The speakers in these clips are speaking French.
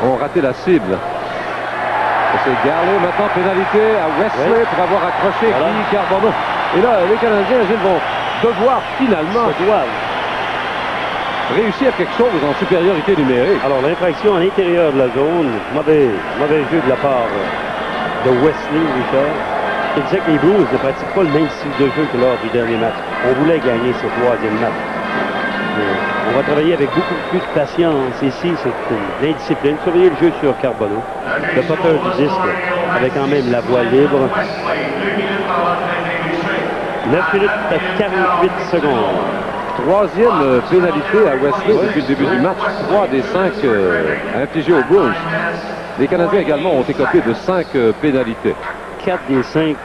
ont raté la cible. C'est Garley maintenant, pénalité à Wesley pour avoir accroché Guy Carbonneau. Et là, les Canadiens, Gilles, vont devoir finalement réussir quelque chose en supériorité numérique. Alors, l'infraction à l'intérieur de la zone, mauvais jeu de la part de Wesley, Richard. Il disait que les Blues ne pratiquent pas le même style de jeu que lors du dernier match. On voulait gagner ce troisième match. On va travailler avec beaucoup plus de patience ici, c'est l'indiscipline. Surveiller le jeu sur Carbonneau. Le poteur du disque avec quand même la voie libre. 9 minutes à 48 secondes. Troisième pénalité à Wesley depuis le début du match. 3 des 5 infligés aux Blues. Les Canadiens également ont écopé de 5 pénalités. 4 des 5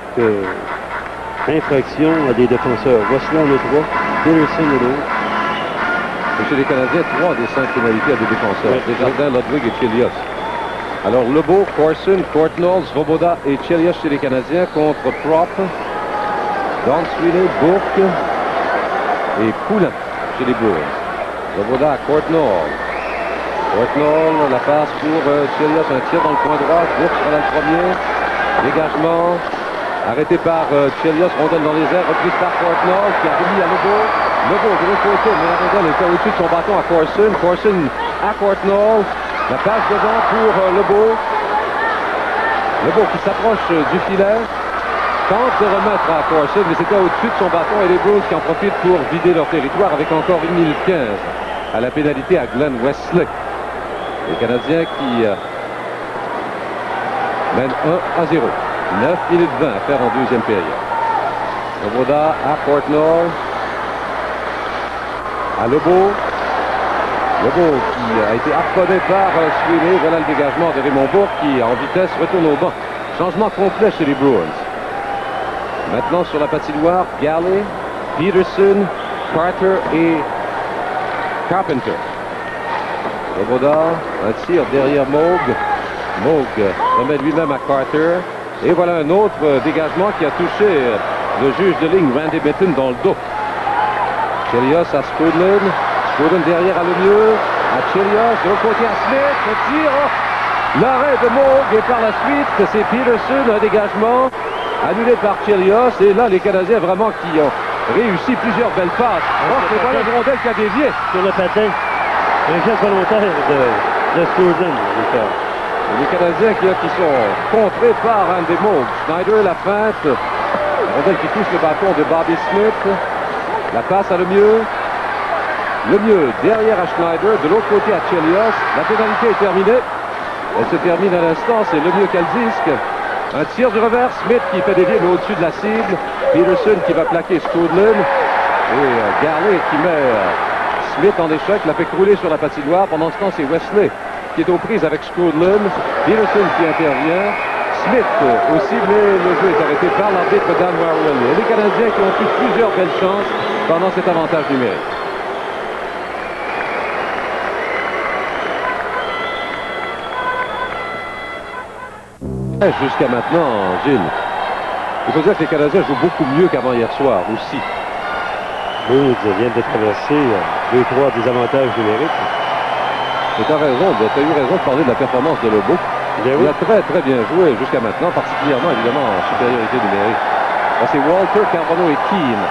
infractions à des défenseurs. Wesley en a 3, Peterson en a 2. Chez les Canadiens, 3 des 5 pénalités à des défenseurs. Desjardins, Ludwig et Chelios. Alors Lebeau, Corson, Courtnall, Svoboda et Chelios chez les Canadiens contre Prop, Don Sweeney, Bourque et Poulin chez les Blues. Svoboda à Courtnall. Courtnall, la passe pour Chelios, un tir dans le coin droit. Bourque sera dans le premier. Dégagement arrêté par Chelios, rondelle dans les airs, reprise par Courtnall qui a remis à Lebeau. Lebeau de l'autre côté, mais la rondelle était au-dessus de son bâton à Corson. Corson à Courtnall. La passe devant pour Lebeau. Lebeau qui s'approche du filet. Tente de remettre à Corson, mais c'était au-dessus de son bâton et les Blues qui en profitent pour vider leur territoire avec encore 1 minute 15 à la pénalité à Glenn Wesley. Les Canadiens qui mènent 1-0. 9 minutes 20 à faire en deuxième période. Svoboda à Courtnall. À Lebeau. Lebeau qui a été harponné par Sweeney. Voilà le dégagement de Raymond Bourque qui, en vitesse, retourne au banc. Changement complet chez les Bruins. Maintenant sur la patinoire, Garley, Peterson, Carter et Carpenter. Svoboda, un tir derrière Moog. Moog remet lui-même à Carter. Et voilà un autre dégagement qui a touché le juge de ligne, Randy Bitton, dans le dos. Chelios à Spudlin. Spudlin derrière à Lemieux. À Chelios. De l'autre côté à Smith. Le tir. Oh! L'arrêt de Moog. Et par la suite, c'est Peterson. Un dégagement annulé par Chelios. Et là, les Canadiens vraiment qui ont réussi plusieurs belles passes. Oh, c'est voilà le rondelle qui a dévié. Sur le patin. Un geste volontaire de Spudlin. Les Canadiens qui sont contrés par Randy Moog. Schneider, la feinte. Rondelle qui touche le bâton de Bobby Smith. La passe à Lemieux. Lemieux derrière à Schneider. De l'autre côté à Chelios. La pénalité est terminée. Elle se termine à l'instant. C'est Lemieux qui a le disque. Un tir du revers. Smith qui fait dévier mais au-dessus de la cible. Peterson qui va plaquer Spudlin. Et Garley qui met Smith en échec. La fait crouler sur la patinoire. Pendant ce temps, c'est Wesley qui est aux prises avec Spudlin. Peterson qui intervient. Smith aussi, mais le jeu est arrêté par l'arbitre Dan Warwell. Les Canadiens qui ont eu plusieurs belles chances pendant cet avantage numérique. Jusqu'à maintenant, Gilles, il faut dire que les Canadiens jouent beaucoup mieux qu'avant hier soir aussi. Blues viennent de traverser 2-3 désavantages numériques. Tu as eu raison de parler de la performance de Lebeau. Il a très bien joué jusqu'à maintenant, particulièrement évidemment en supériorité numérique. C'est Walter, Carbonneau et Keane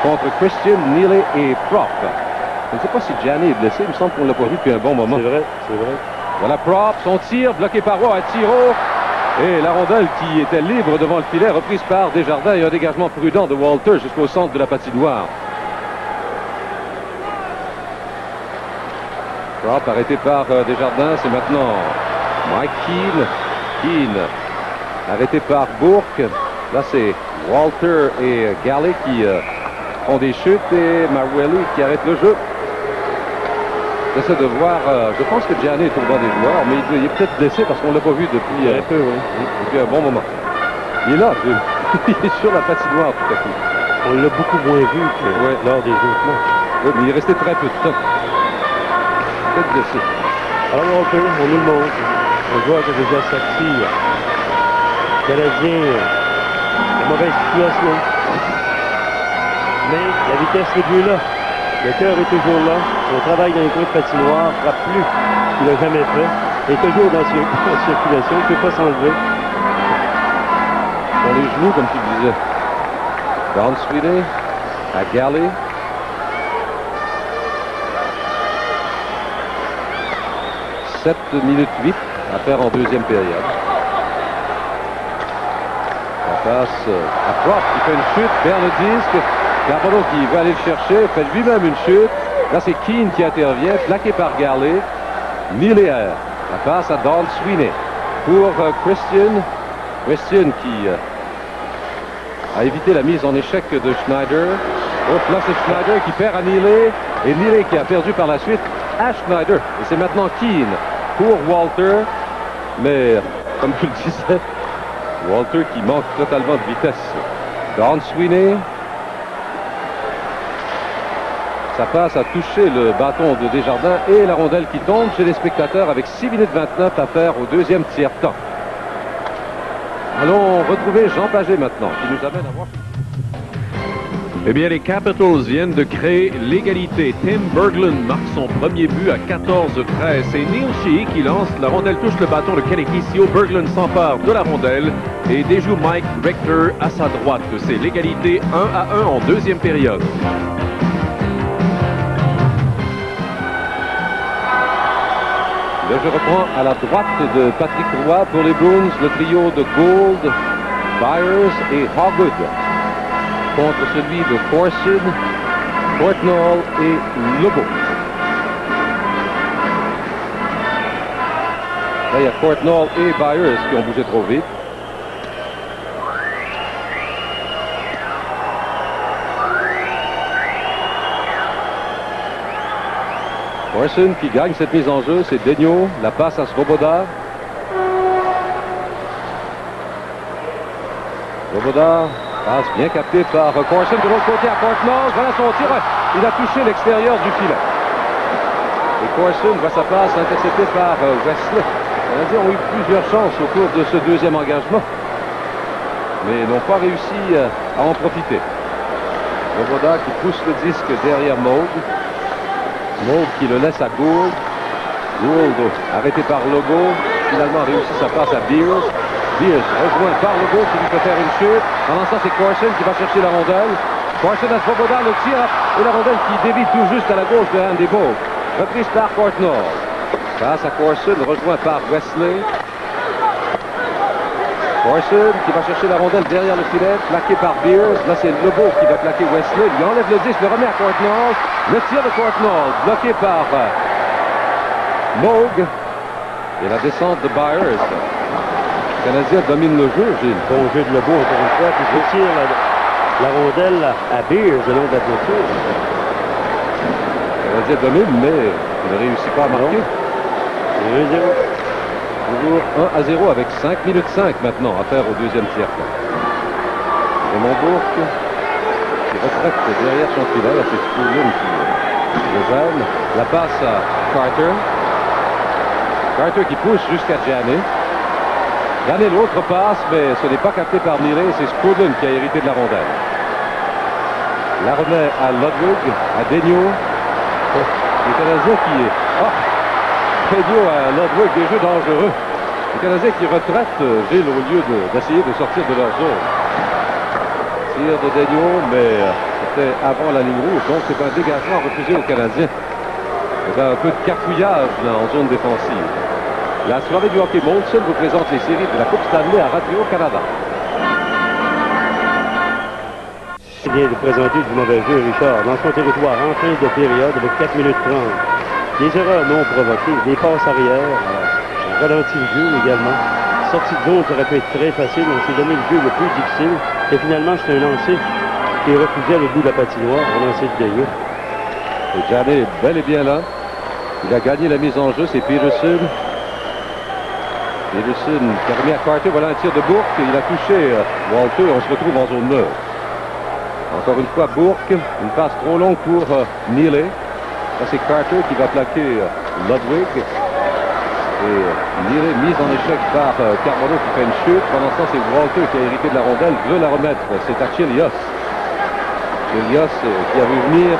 contre Christian, Neely et Prop. Je ne sais pas si Gianni est blessé, il me semble qu'on ne l'a pas vu depuis un bon moment. C'est vrai, c'est vrai. Voilà Prop, son tir, bloqué par Roy à tiro. Et la rondelle qui était libre devant le filet, reprise par Desjardins et un dégagement prudent de Walter jusqu'au centre de la patinoire. Prop arrêté par Desjardins, c'est maintenant Mike Keane. Keane arrêté par Bourque. Là, c'est Walter et Garley qui font des chutes et Marwelli qui arrête le jeu. J'essaie de voir, je pense que Gianni est au banc des joueurs, mais il est peut-être blessé parce qu'on ne l'a pas vu depuis un bon moment. Il est là, il est sur la patinoire tout à coup. On l'a beaucoup moins vu que lors des autres matchs. Oui, mais il est resté très peu de temps. Peut-être blessé. Alors on nous le montre. On voit que déjà sorti. Canadien, en mauvaise situation. Mais la vitesse n'est plus là. Le cœur est toujours là. On travaille dans les coins de patinoire, frappe plus qu'il n'a jamais fait. est toujours en circulation, il ne peut pas s'enlever. Sur les genoux, comme tu le disais. Don Sweeney à Galley. « 7 minutes 8 à faire en deuxième période. La passe à Prop qui fait une chute vers le disque. Carbonneau qui va aller le chercher, fait lui-même une chute. Là, c'est Keane qui intervient, plaqué par Galley. Miller. La passe à Don Sweeney pour Christian. Christian qui a évité la mise en échec de Schneider. Oh, là, c'est Schneider qui perd à Neely. Et Neely qui a perdu par la suite à Schneider. Et c'est maintenant Keane pour Walter. Mais, comme tu le disais, Walter qui manque totalement de vitesse. Don Sweeney. Sa passe a touché le bâton de Desjardins et la rondelle qui tombe chez les spectateurs avec 6 minutes 29 à faire au deuxième tiers-temps. Allons retrouver Jean Pagé maintenant, qui nous amène à voir. Eh bien, les Capitals viennent de créer l'égalité. Tim Berglund marque son premier but à 14-13. C'est Neil Sheehy qui lance. La rondelle touche le bâton de Kenikisio. Berglund s'empare de la rondelle et déjoue Mike Richter à sa droite. C'est l'égalité 1-1 en deuxième période. Là, je reprends à la droite de Patrick Roy pour les Bruins, le trio de Gould, Byers et Hogwood contre celui de Corson, Courtnall et Lebeau. Là, il y a Courtnall et Byers qui ont bougé trop vite. Corson qui gagne cette mise en jeu, c'est Daigneault. La passe à Svoboda. Svoboda passe bien capté par Corson de l'autre côté à Courtnall. Voilà son tir. Il a touché l'extérieur du filet. Et Corson voit sa passe interceptée par Wesley. Les Canadiens ont eu plusieurs chances au cours de ce deuxième engagement, mais n'ont pas réussi à en profiter. Svoboda qui pousse le disque derrière Moog. Moog qui le laisse à Gould. Gould arrêté par Legault. Finalement réussi sa passe à Beers. Beers rejoint par Legault qui lui fait faire une chute. Pendant ça, c'est Corson qui va chercher la rondelle. Corson à Svoboda, le tir et la rondelle qui dévie tout juste à la gauche de Andy Moog. Reprise par Courtnall. Passe à Corson, rejoint par Wesley. Corson qui va chercher la rondelle derrière le filet, plaqué par Beers. Là, c'est Lebeau qui va plaquer Wesley. Il enlève le disque, le remet à Courtnall. Le tir de Courtnall, bloqué par Moog. Et la descente de Byers. Le Canadien domine le jeu, Gilles. Bon jeu de Lebeau, encore une fois. Puis il tire la rondelle à Beers, le long de la clôture. Le Canadien domine, mais il ne réussit pas à marquer. 1-0. Toujours 1-0 avec 5 minutes 5 maintenant à faire au deuxième tiers. Raymond Bourque qui retraite derrière son filet. Là, c'est Spoolen qui le gêne. La passe à Carter. Carter qui pousse jusqu'à Janet. Janet l'autre passe, mais ce n'est pas capté par Neely. C'est Spoolen qui a hérité de la rondelle. La remet à Ludwig, à Daigneault. Le Canadien qui est... Daigneault à Ludwig, des jeux dangereux. Les Canadiens qui retraitent Gilles au lieu d'essayer de sortir de leur zone. Tir de Daigneault, mais c'était avant la ligne rouge, donc c'est un dégagement refusé aux Canadiens. Il y a un peu de cafouillage là, en zone défensive. La soirée du hockey Molson vous présente les séries de la Coupe Stanley à Radio-Canada. Il vient de présenter du mauvais jeu, Richard, dans son territoire en fin de période avec 4 minutes 30. Des erreurs non provoquées, des passes arrière, ralenti le jeu également. Sortie de zone, ça aurait pu être très facile. On s'est donné le jeu le plus difficile. Et finalement, c'est un lancer qui est refusé à l'autre bout de la patinoire, un lancer de Daigneault. Et Janet est bel et bien là. Il a gagné la mise en jeu, c'est Peterson. Peterson qui a remis à Carter. Voilà un tir de Bourque. Il a touché Walter. On se retrouve en zone neutre. Encore une fois, Bourque. Une passe trop longue pour Neely. Là, c'est Carter qui va plaquer Ludwig. Et Neely mise en échec par Carbonneau qui fait une chute. Pendant ce temps, c'est Walter qui a hérité de la rondelle. Veut la remettre. C'est à Chelios. Chelios qui a vu venir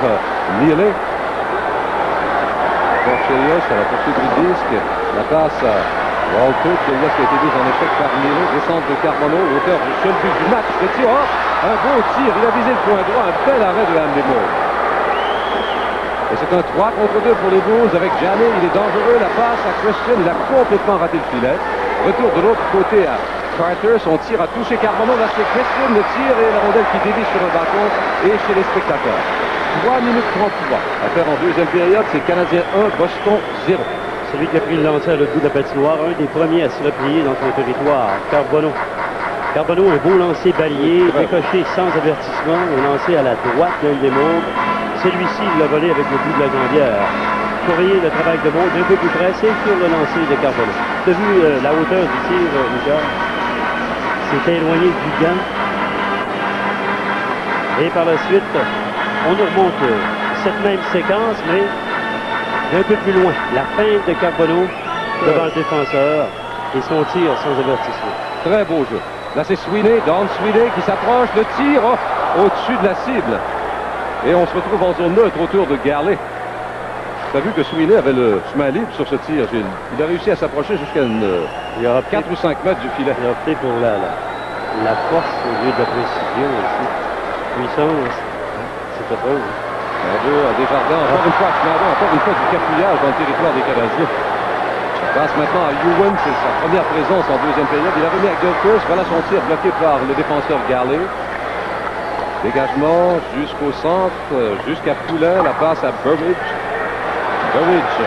Neely. Bon, Chelios à la poursuite du disque. La passe à Walter. Chelios qui a été mis en échec par Milo. Descente de Carbonneau, l'auteur du seul but du match. Le tir, un beau tir. Il a visé le point droit. Un bel arrêt de Andy Moore. Et c'est un 3 contre 2 pour les Bulls avec Gianni. Il est dangereux. La passe à Christian. Il a complètement raté le filet. Retour de l'autre côté à Carter. Son tir a touché Carbonneau. Là, c'est Christian. Le tir et la rondelle qui dévie sur un bâton et chez les spectateurs. 3 minutes 33 à faire en deuxième période. C'est Canadien 1, Boston 0. Celui qui a pris le lancer à l'autre bout de la patinoire, un des premiers à se replier dans son territoire, Carbonneau. Carbonneau, un beau lancer balayé, décoché sans avertissement, un lancer à la droite d'un des Mondes. Celui-ci, il l'a volé avec le bout de la jambière. Surveillez le travail de Monde un peu plus près, c'est sur le lancer de Carbonneau. Tu as vu la hauteur du tir, Richard? C'est éloigné du gant. Et par la suite, on nous remonte cette même séquence, mais un peu plus loin. La feinte de Carbonneau devant le défenseur et son tir sans avertissement. Très beau jeu. Là, c'est Sweeney, Don Sweeney qui s'approche, le tir au-dessus de la cible. Et on se retrouve en zone neutre autour de Garley. Tu as vu que Sweeney avait le chemin libre sur ce tir, Gilles. Il a réussi à s'approcher jusqu'à 4 ou 5 mètres du filet. Il a opté pour la force au lieu de la précision ici. Puissance, c'est pas beau. À Desjardins, encore une fois, encore une fois du cafouillage dans le territoire des Canadiens. Ça passe maintenant à Ewan, c'est sa première présence en deuxième période. Il a remis à Gilchrist, voilà son tir bloqué par le défenseur Garley. Dégagement jusqu'au centre, jusqu'à Poulin, la passe à Burridge. Burridge,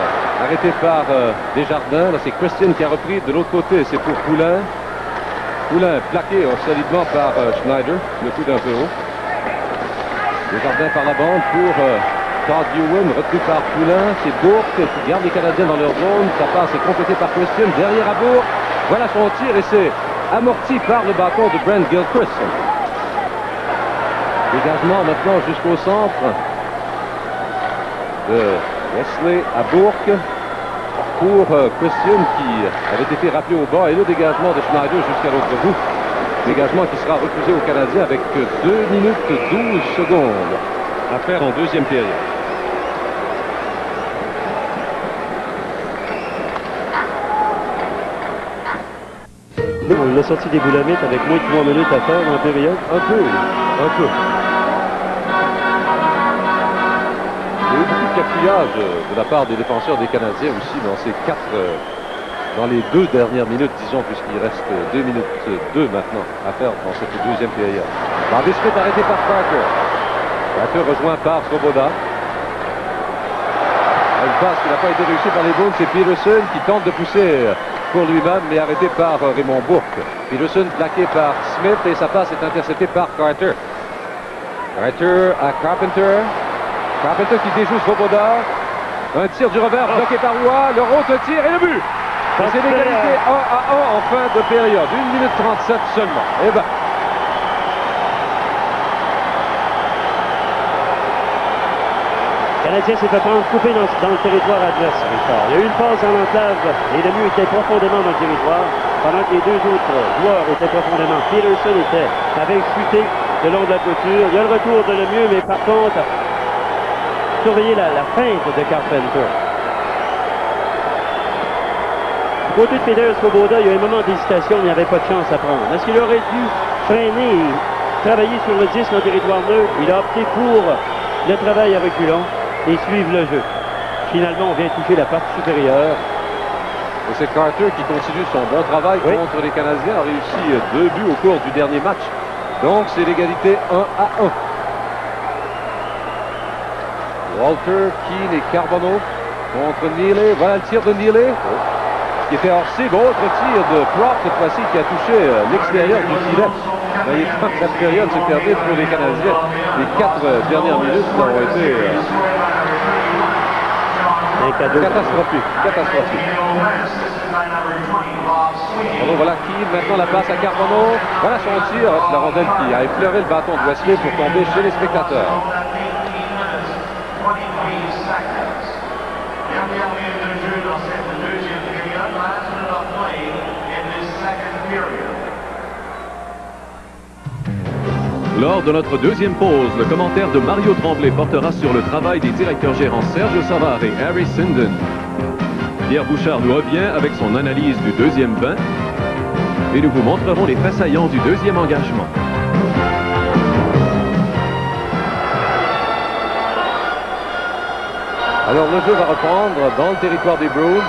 arrêté par Desjardins, là c'est Christian qui a repris de l'autre côté, c'est pour Poulin. Poulin plaqué solidement par Schneider, le coup d'un peu haut. Desjardins par la bande pour Todd Ewan, retenu par Poulin. C'est Bourque qui garde les Canadiens dans leur zone. Sa passe est complétée par Christian. Derrière à Bourque. Voilà son tir et c'est amorti par le bâton de Brent Gilchrist. Dégagement maintenant jusqu'au centre de Wesley à Bourque pour Christian qui avait été rappelé au bas et le dégagement de Schneider jusqu'à l'autre bout. Dégagement qui sera refusé aux Canadiens avec 2 minutes 12 secondes à faire en deuxième période. Il a sorti des boulamites avec moins de 3 minutes à faire dans la période. Un peu. Il y a eu beaucoup de cafouillage de la part des défenseurs des Canadiens aussi dans ces dans les 2 dernières minutes, disons, puisqu'il reste 2 minutes 2 maintenant à faire dans cette deuxième période. Bobby Smith arrêté par Carter. Carter rejoint par Svoboda. Une passe qui n'a pas été réussie par les Bulls, c'est Peterson qui tente de pousser pour lui-même, mais arrêté par Raymond Bourque. Peterson plaqué par Smith et sa passe est interceptée par Carter. Carter à Carpenter. Carpenter qui déjoue Svoboda. Un tir du revers bloqué par Roy. Le autre tir et le but. C'est l'égalité 1 à 1 en fin de période. 1 minute 37 seulement. Eh ben. Le Canadien s'est fait prendre coupé dans le territoire adverse, Richard. Il y a eu une passe en enclave. Les Lemieux étaient profondément dans le territoire, pendant que les 2 autres joueurs étaient profondément. Peterson avait chuté le long de la clôture. Il y a le retour de Lemieux, mais par contre, surveillez la feinte de Carpenter. Du côté de Peter Svoboda, il y a un moment d'hésitation, mais il n'y avait pas de chance à prendre. Est-ce qu'il aurait dû freiner et travailler sur le 10 dans le territoire neutre? Il a opté pour le travail à reculons et suivre le jeu. Finalement, on vient toucher la partie supérieure. Et c'est Carter qui continue son bon travail contre les Canadiens. A réussi 2 buts au cours du dernier match. Donc, c'est l'égalité 1 à 1. Walter, Keane et Carbonneau contre Neely. Voilà le tir de Neely. Qui était hors cible. Autre tir de Prop cette fois-ci qui a touché l'extérieur du filet. Voyez, quand cette période se termine pour les Canadiens, les 4 dernières minutes ont été catastrophiques. Alors voilà Keane, maintenant la passe à Carbonneau. Voilà son tir, la rondelle qui a effleuré le bâton de Wesley pour tomber chez les spectateurs. Lors de notre deuxième pause, le commentaire de Mario Tremblay portera sur le travail des directeurs gérants Serge Savard et Harry Sinden. Pierre Bouchard nous revient avec son analyse du deuxième bain et nous vous montrerons les faits saillants du deuxième engagement. Alors le jeu va reprendre dans le territoire des Bruins.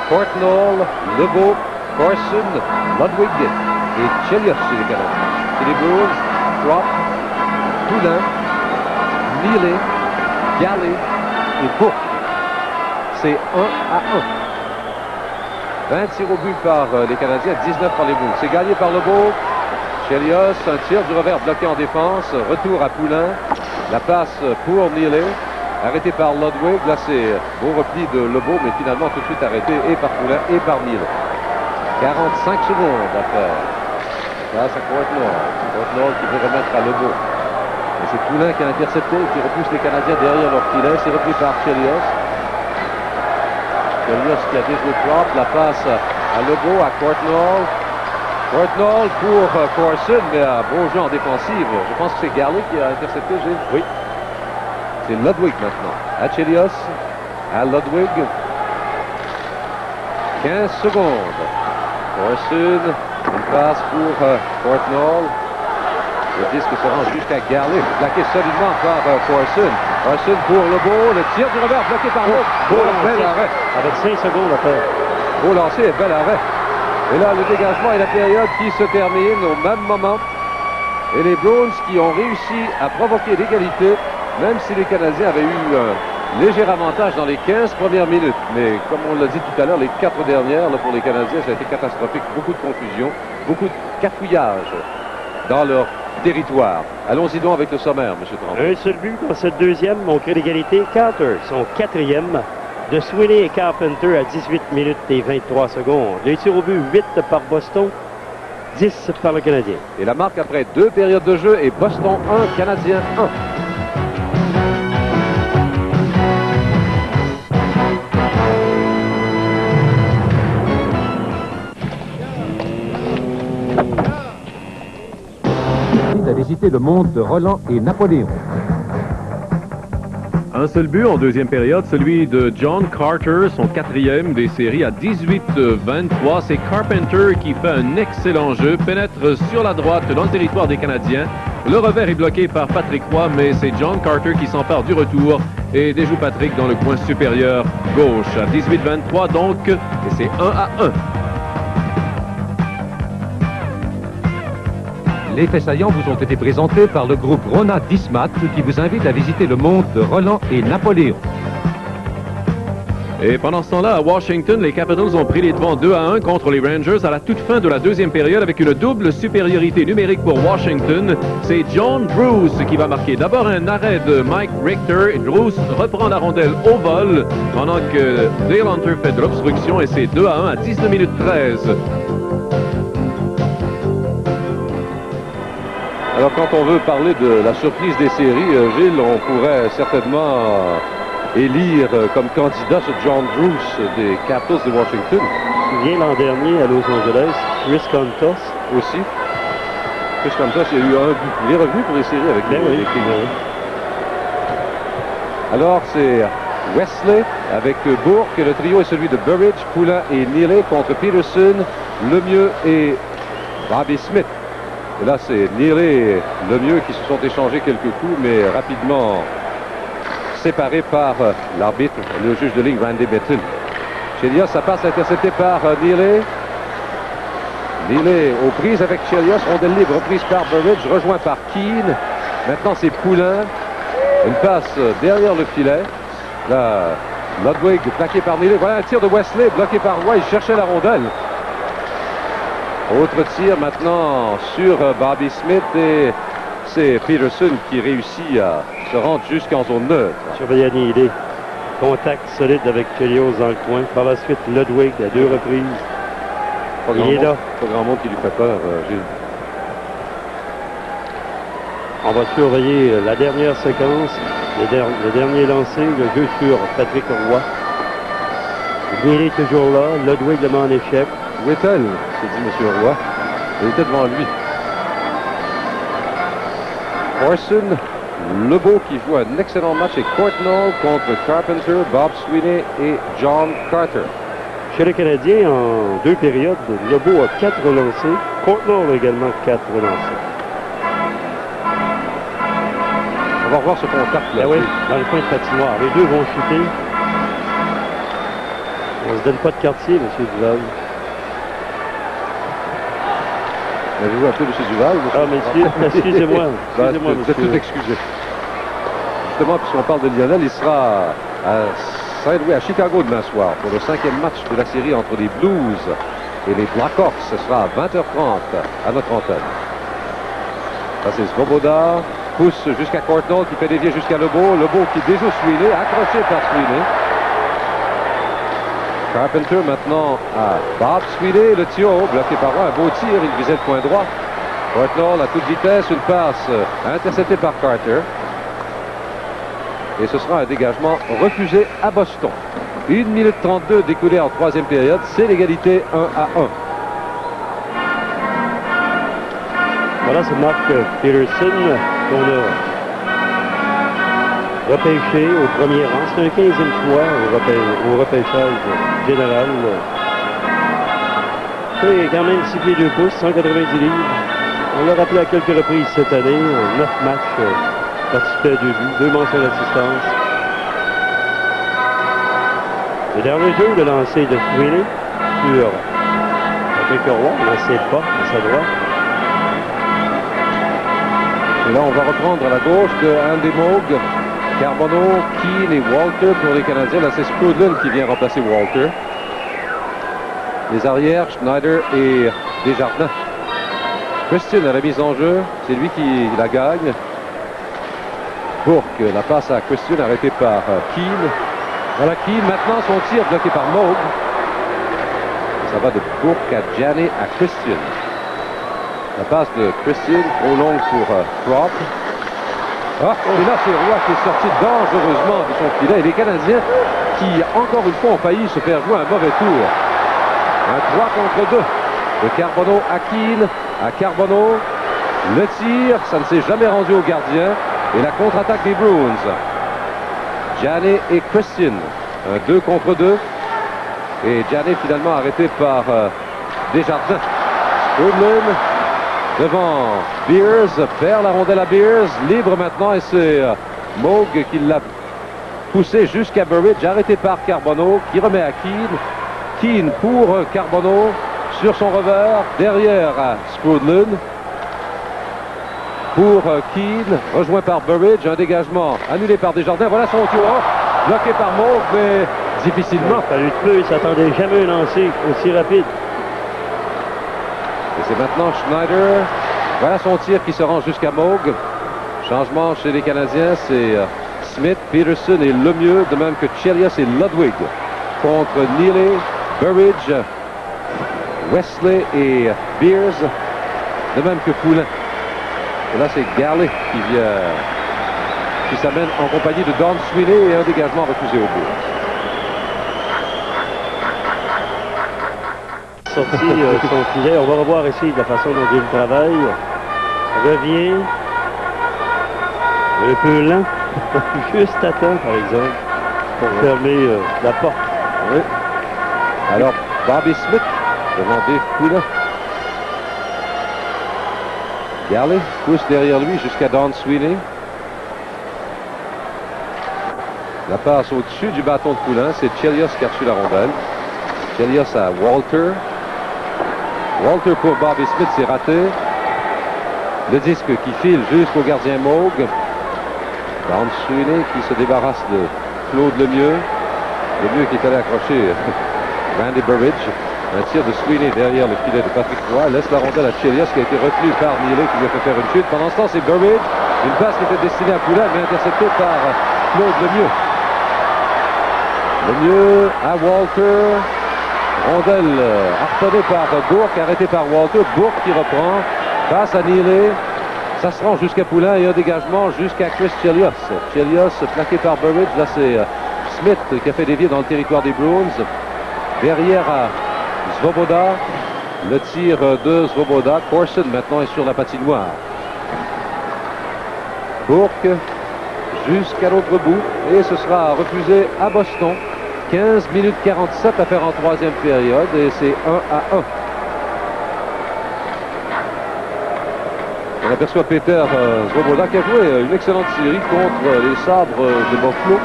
Courtnall, Lebeau, Corson, Ludwig et Chelios chez les Canadiens. Chez les Bruins, Trop, Poulin, Neely, Galley et Bourque. C'est 1-1. 20 tirs au but par les Canadiens, 19 par les Bruins. C'est gagné par Lebeau. Chelios, un tir du revers bloqué en défense. Retour à Poulin. La passe pour Neely. Arrêté par Ludwig, là c'est beau repli de Lebeau, mais finalement tout de suite arrêté et par Poulin et par Neely. 45 secondes à faire. Grâce à Courtnall qui veut remettre à Lebeau. Et c'est Poulin qui a intercepté, qui repousse les Canadiens derrière leur filet. C'est repris par Chelios. Chelios qui a déjoué Trop, la passe à Lebeau, à Courtnall. Courtnall pour Corson, mais un beau jeu en défensive. Je pense que c'est Galley qui a intercepté, Gilles. Oui. C'est Ludwig maintenant. À Chelios, à Ludwig. 15 secondes. Corson, une passe pour Courtnall. Le disque se rend jusqu'à Galley. Plaqué solidement par Corson. Corson pour Lebeau. Le tir du revers bloqué par l'autre. Beau bel arrêt. Avec 5 secondes à faire. Beau lancer et bel arrêt. Et là, le dégagement et la période qui se terminent au même moment. Et les Bruins qui ont réussi à provoquer l'égalité. Même si les Canadiens avaient eu un léger avantage dans les 15 premières minutes. Mais comme on l'a dit tout à l'heure, les 4 dernières, là, pour les Canadiens, ça a été catastrophique. Beaucoup de confusion, beaucoup de cafouillage dans leur territoire. Allons-y donc avec le sommaire, M. Tremblay. Un seul but dans cette deuxième, on crée l'égalité. Carter, son quatrième. De Sweeney et Carpenter à 18 minutes et 23 secondes. Les tirs au but, 8 par Boston, 10 par le Canadien. Et la marque après 2 périodes de jeu est Boston 1, Canadien 1. À visiter le monde de Roland et Napoléon. Un seul but en deuxième période, celui de John Carter, son quatrième des séries à 18-23. C'est Carpenter qui fait un excellent jeu, pénètre sur la droite dans le territoire des Canadiens. Le revers est bloqué par Patrick Roy, mais c'est John Carter qui s'empare du retour et déjoue Patrick dans le coin supérieur gauche. À 18-23 donc, et c'est 1-1. Les faits saillants vous ont été présentés par le groupe Rona Dismat qui vous invite à visiter le monde de Roland et Napoléon. Et pendant ce temps-là, à Washington, les Capitals ont pris les devants 2-1 contre les Rangers à la toute fin de la deuxième période avec une double supériorité numérique pour Washington. C'est John Bruce qui va marquer d'abord un arrêt de Mike Richter. Et Bruce reprend la rondelle au vol pendant que Dale Hunter fait de l'obstruction et c'est 2-1 à 19 minutes 13. Alors, quand on veut parler de la surprise des séries, Gilles, on pourrait certainement élire comme candidat ce John Bruce des Capitals de Washington. Je me souviens l'an dernier à Los Angeles, Chris Kontos aussi. Chris Kontos, il y a eu un but. Il est revenu pour les séries avec les Kings. Alors, c'est Wesley avec Bourque. Le trio est celui de Burridge, Poulin et Neely contre Peterson, Lemieux et Bobby Smith. Et là, c'est Neely et Lemieux qui se sont échangés quelques coups, mais rapidement séparés par l'arbitre, le juge de ligne, Randy Betton. Chelios, ça passe intercepté par Neely. Neely aux prises avec Chelios, rondelle libre reprise par Burridge, rejoint par Keane. Maintenant, c'est Poulin. Une passe derrière le filet. Là, Ludwig plaqué par Neely. Voilà un tir de Wesley, bloqué par Roy. Il cherchait la rondelle. Autre tir maintenant sur Bobby Smith et c'est Peterson qui réussit à se rendre jusqu'en zone neutre. Surveillant Neely. Contact solide avec Chelios dans le coin. Par la suite, Ludwig à 2 reprises. Il est là. Pas grand monde qui lui fait peur, Gilles. On va surveiller la dernière séquence, le dernier lancé, le jeu sur Patrick Roy. Neely toujours là. Ludwig le met en échec. Où est-elle? Se dit M. Roy. Elle était devant lui. Corson, Lebeau qui joue un excellent match et Courtnall contre Carpenter, Bob Sweeney et John Carter. Chez les Canadiens, en 2 périodes, Lebeau a 4 relancés. Courtnall a également 4 relancés. On va revoir ce contact là. Ah oui, dans le coin de patinoire. Les deux vont chuter. On se donne pas de quartier, M. Duval. Avez-vous appelé M. Duval? Ah, messieurs, excusez-moi. Excusez-moi, Vous êtes tout excusé. Justement, puisqu'on parle de Lionel, il sera à Chicago demain soir pour le 5e match de la série entre les Blues et les Blackhawks. Ce sera à 20h30 à notre antenne. Ça, c'est Svoboda. Pousse jusqu'à Courtnall qui fait dévier jusqu'à Lebeau. Lebeau qui déjoue Sweeney, accroché par Sweeney. Carpenter maintenant à Bob Sweeney. Le tir bloqué par un beau tir. Il visait le coin droit. Courtnall à toute vitesse. Une passe interceptée par Carter. Et ce sera un dégagement refusé à Boston. 1 minute 32 découlée en 3e période. C'est l'égalité 1-1. Voilà, c'est Mark Peterson qu'on a repêché au premier rang. C'est un 15e choix au repêchage général. Il est quand même 6 pieds 2 pouces, 190 livres. On l'a rappelé à quelques reprises cette année, en 9 matchs, participé à 2 buts, 2 mentions d'assistance. Le dernier jeu, le lancer de Sweeney sur Patrick Roy, lancé pas à sa droite. Et là, on va reprendre à la gauche de Andy Moog, Carbonneau, Keane et Walter pour les Canadiens. Là, c'est Sprudlin qui vient remplacer Walter. Les arrières, Schneider et Desjardins. Christian à la mise en jeu, c'est lui qui la gagne. Bourque, la passe à Christian arrêtée par Keane. Voilà Keane, maintenant son tir bloqué par Moog. Ça va de Bourque à Gianni à Christian. La passe de Christian, trop longue pour Prop. Ah, et là c'est Roy qui est sorti dangereusement de son filet. Et les Canadiens qui, encore une fois, ont failli se faire jouer un mauvais tour. Un 3 contre 2. De Carbonneau à Keane, à Carbonneau. Le tir, ça ne s'est jamais rendu au gardien. Et la contre-attaque des Bruins. Gianni et Christian. Un 2 contre 2. Et Gianni finalement arrêté par Desjardins. Woodland devant Beers, perd la rondelle à Beers, libre maintenant et c'est Moog qui l'a poussé jusqu'à Burridge, arrêté par Carbonneau, qui remet à Keane. Keane pour Carbonneau sur son revers, derrière Sprudlin. Pour Keane, rejoint par Burridge, un dégagement annulé par Desjardins. Voilà son tour, bloqué par Moog, mais difficilement. Il a fallu de peu, il ne s'attendait jamais à un lancer aussi rapide. Et c'est maintenant Schneider. Voilà son tir qui se rend jusqu'à Moog. Changement chez les Canadiens, c'est Smith, Peterson et Lemieux, de même que Chelios et Ludwig. Contre Neely, Burridge, Wesley et Beers, de même que Poulin. Et là, c'est Garley qui s'amène en compagnie de Don Sweeney et un dégagement refusé au bout. Sorti son filet. On va revoir ici la façon dont il travaille. Revient. Un peu lent. Juste à temps, par exemple, pour fermer la porte. Oui. Alors, Bobby Smith devant Dave Poulin. Garley pousse derrière lui jusqu'à Don Sweeney. La passe au-dessus du bâton de Poulin. C'est Chelios qui a reçu la rondelle. Chelios à Walter. Walter pour Bobby Smith, c'est raté. Le disque qui file jusqu'au gardien Moog. Don Sweeney qui se débarrasse de Claude Lemieux. Lemieux qui est allé accrocher Randy Burridge. Un tir de Sweeney derrière le filet de Patrick Roy. Laisse la rondelle à Chelios qui a été retenu par Neely qui lui a fait faire une chute. Pendant ce temps, c'est Burridge. Une passe qui était destinée à Poulin mais interceptée par Claude Lemieux. Lemieux à Walter. Rondelle harponnée par Bourque, arrêtée par Walter. Bourque qui reprend. Passe à Neely. Ça se rend jusqu'à Poulin et un dégagement jusqu'à Chris Chelios. Chelios plaqué par Burridge. Là, c'est Smith qui a fait dévier dans le territoire des Bruins. Derrière à Svoboda. Le tir de Svoboda. Corson maintenant est sur la patinoire. Bourque jusqu'à l'autre bout. Et ce sera refusé à Boston. 15 minutes 47 à faire en troisième période et c'est 1-1. On aperçoit Peter Svoboda qui a joué une excellente série contre les Sabres de Buffalo.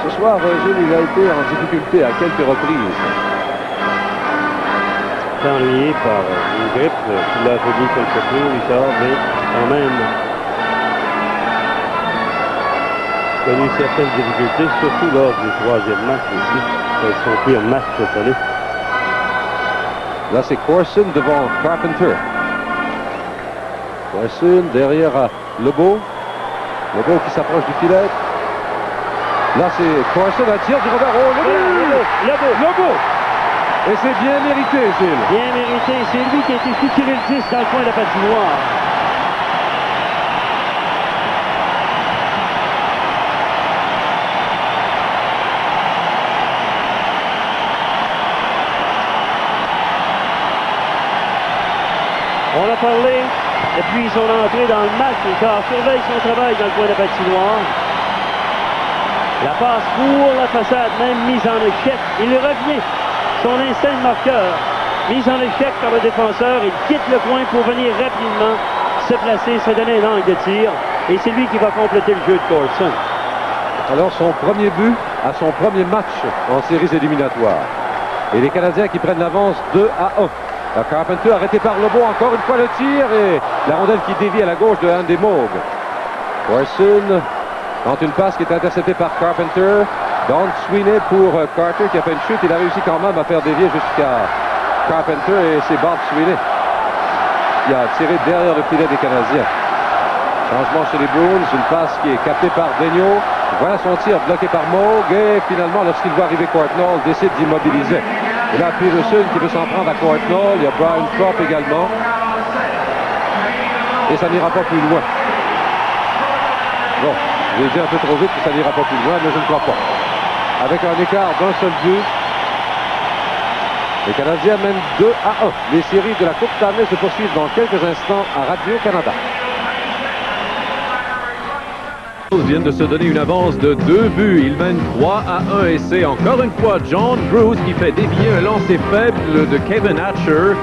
Ce soir, Gilles, il a été en difficulté à quelques reprises. Ennuyé par une grippe qui l'a affaibli quelque peu, Richard, mais quand même connu certaines difficultés, surtout lors du troisième match ici. C'est son pire match cette année. Là, c'est Corson devant Carpenter. Corson derrière Lebeau. Lebeau qui s'approche du filet. Là, c'est Corson à tir du revers. Oh, Lebeau! Et c'est bien mérité, Gilles. Bien mérité. C'est lui qui a été foutu le 10 dans le coin de la patinoire. On a parlé depuis son entrée dans le match. Richard surveille son travail dans le coin de la patinoire. La passe pour la façade, même mise en échec. Il revient. Son instinct de marqueur, mise en échec par le défenseur, il quitte le coin pour venir rapidement se placer, se donner un angle de tir, et c'est lui qui va compléter le jeu de Corson. Alors son premier but à son premier match en séries éliminatoires. Et les Canadiens qui prennent l'avance 2-1. La Carpenter arrêté par Lebeau, encore une fois le tir, et la rondelle qui dévie à la gauche de Andy Moog. Corson tente une passe qui est interceptée par Carpenter. Don Sweeney pour Carter qui a fait une chute. Il a réussi quand même à faire dévier jusqu'à Carpenter et c'est Bob Sweeney qui a tiré derrière le filet des Canadiens. Changement chez les Bruins, une passe qui est captée par Daigneault. Voilà son tir bloqué par Moog et finalement lorsqu'il voit arriver Courtnall, décide d'immobiliser. Et là Peterson qui veut s'en prendre à Courtnall, il y a Brian Propp également. Et ça n'ira pas plus loin. Bon, j'ai dit un peu trop vite que ça n'ira pas plus loin, mais je ne crois pas. Avec un écart d'un seul but, les Canadiens mènent 2-1. Les séries de la Coupe Stanley se poursuivent dans quelques instants à Radio-Canada. Ils viennent de se donner une avance de 2 buts. Ils mènent 3-1 et c'est encore une fois John Bruce qui fait dévier un lancer faible de Kevin Hatcher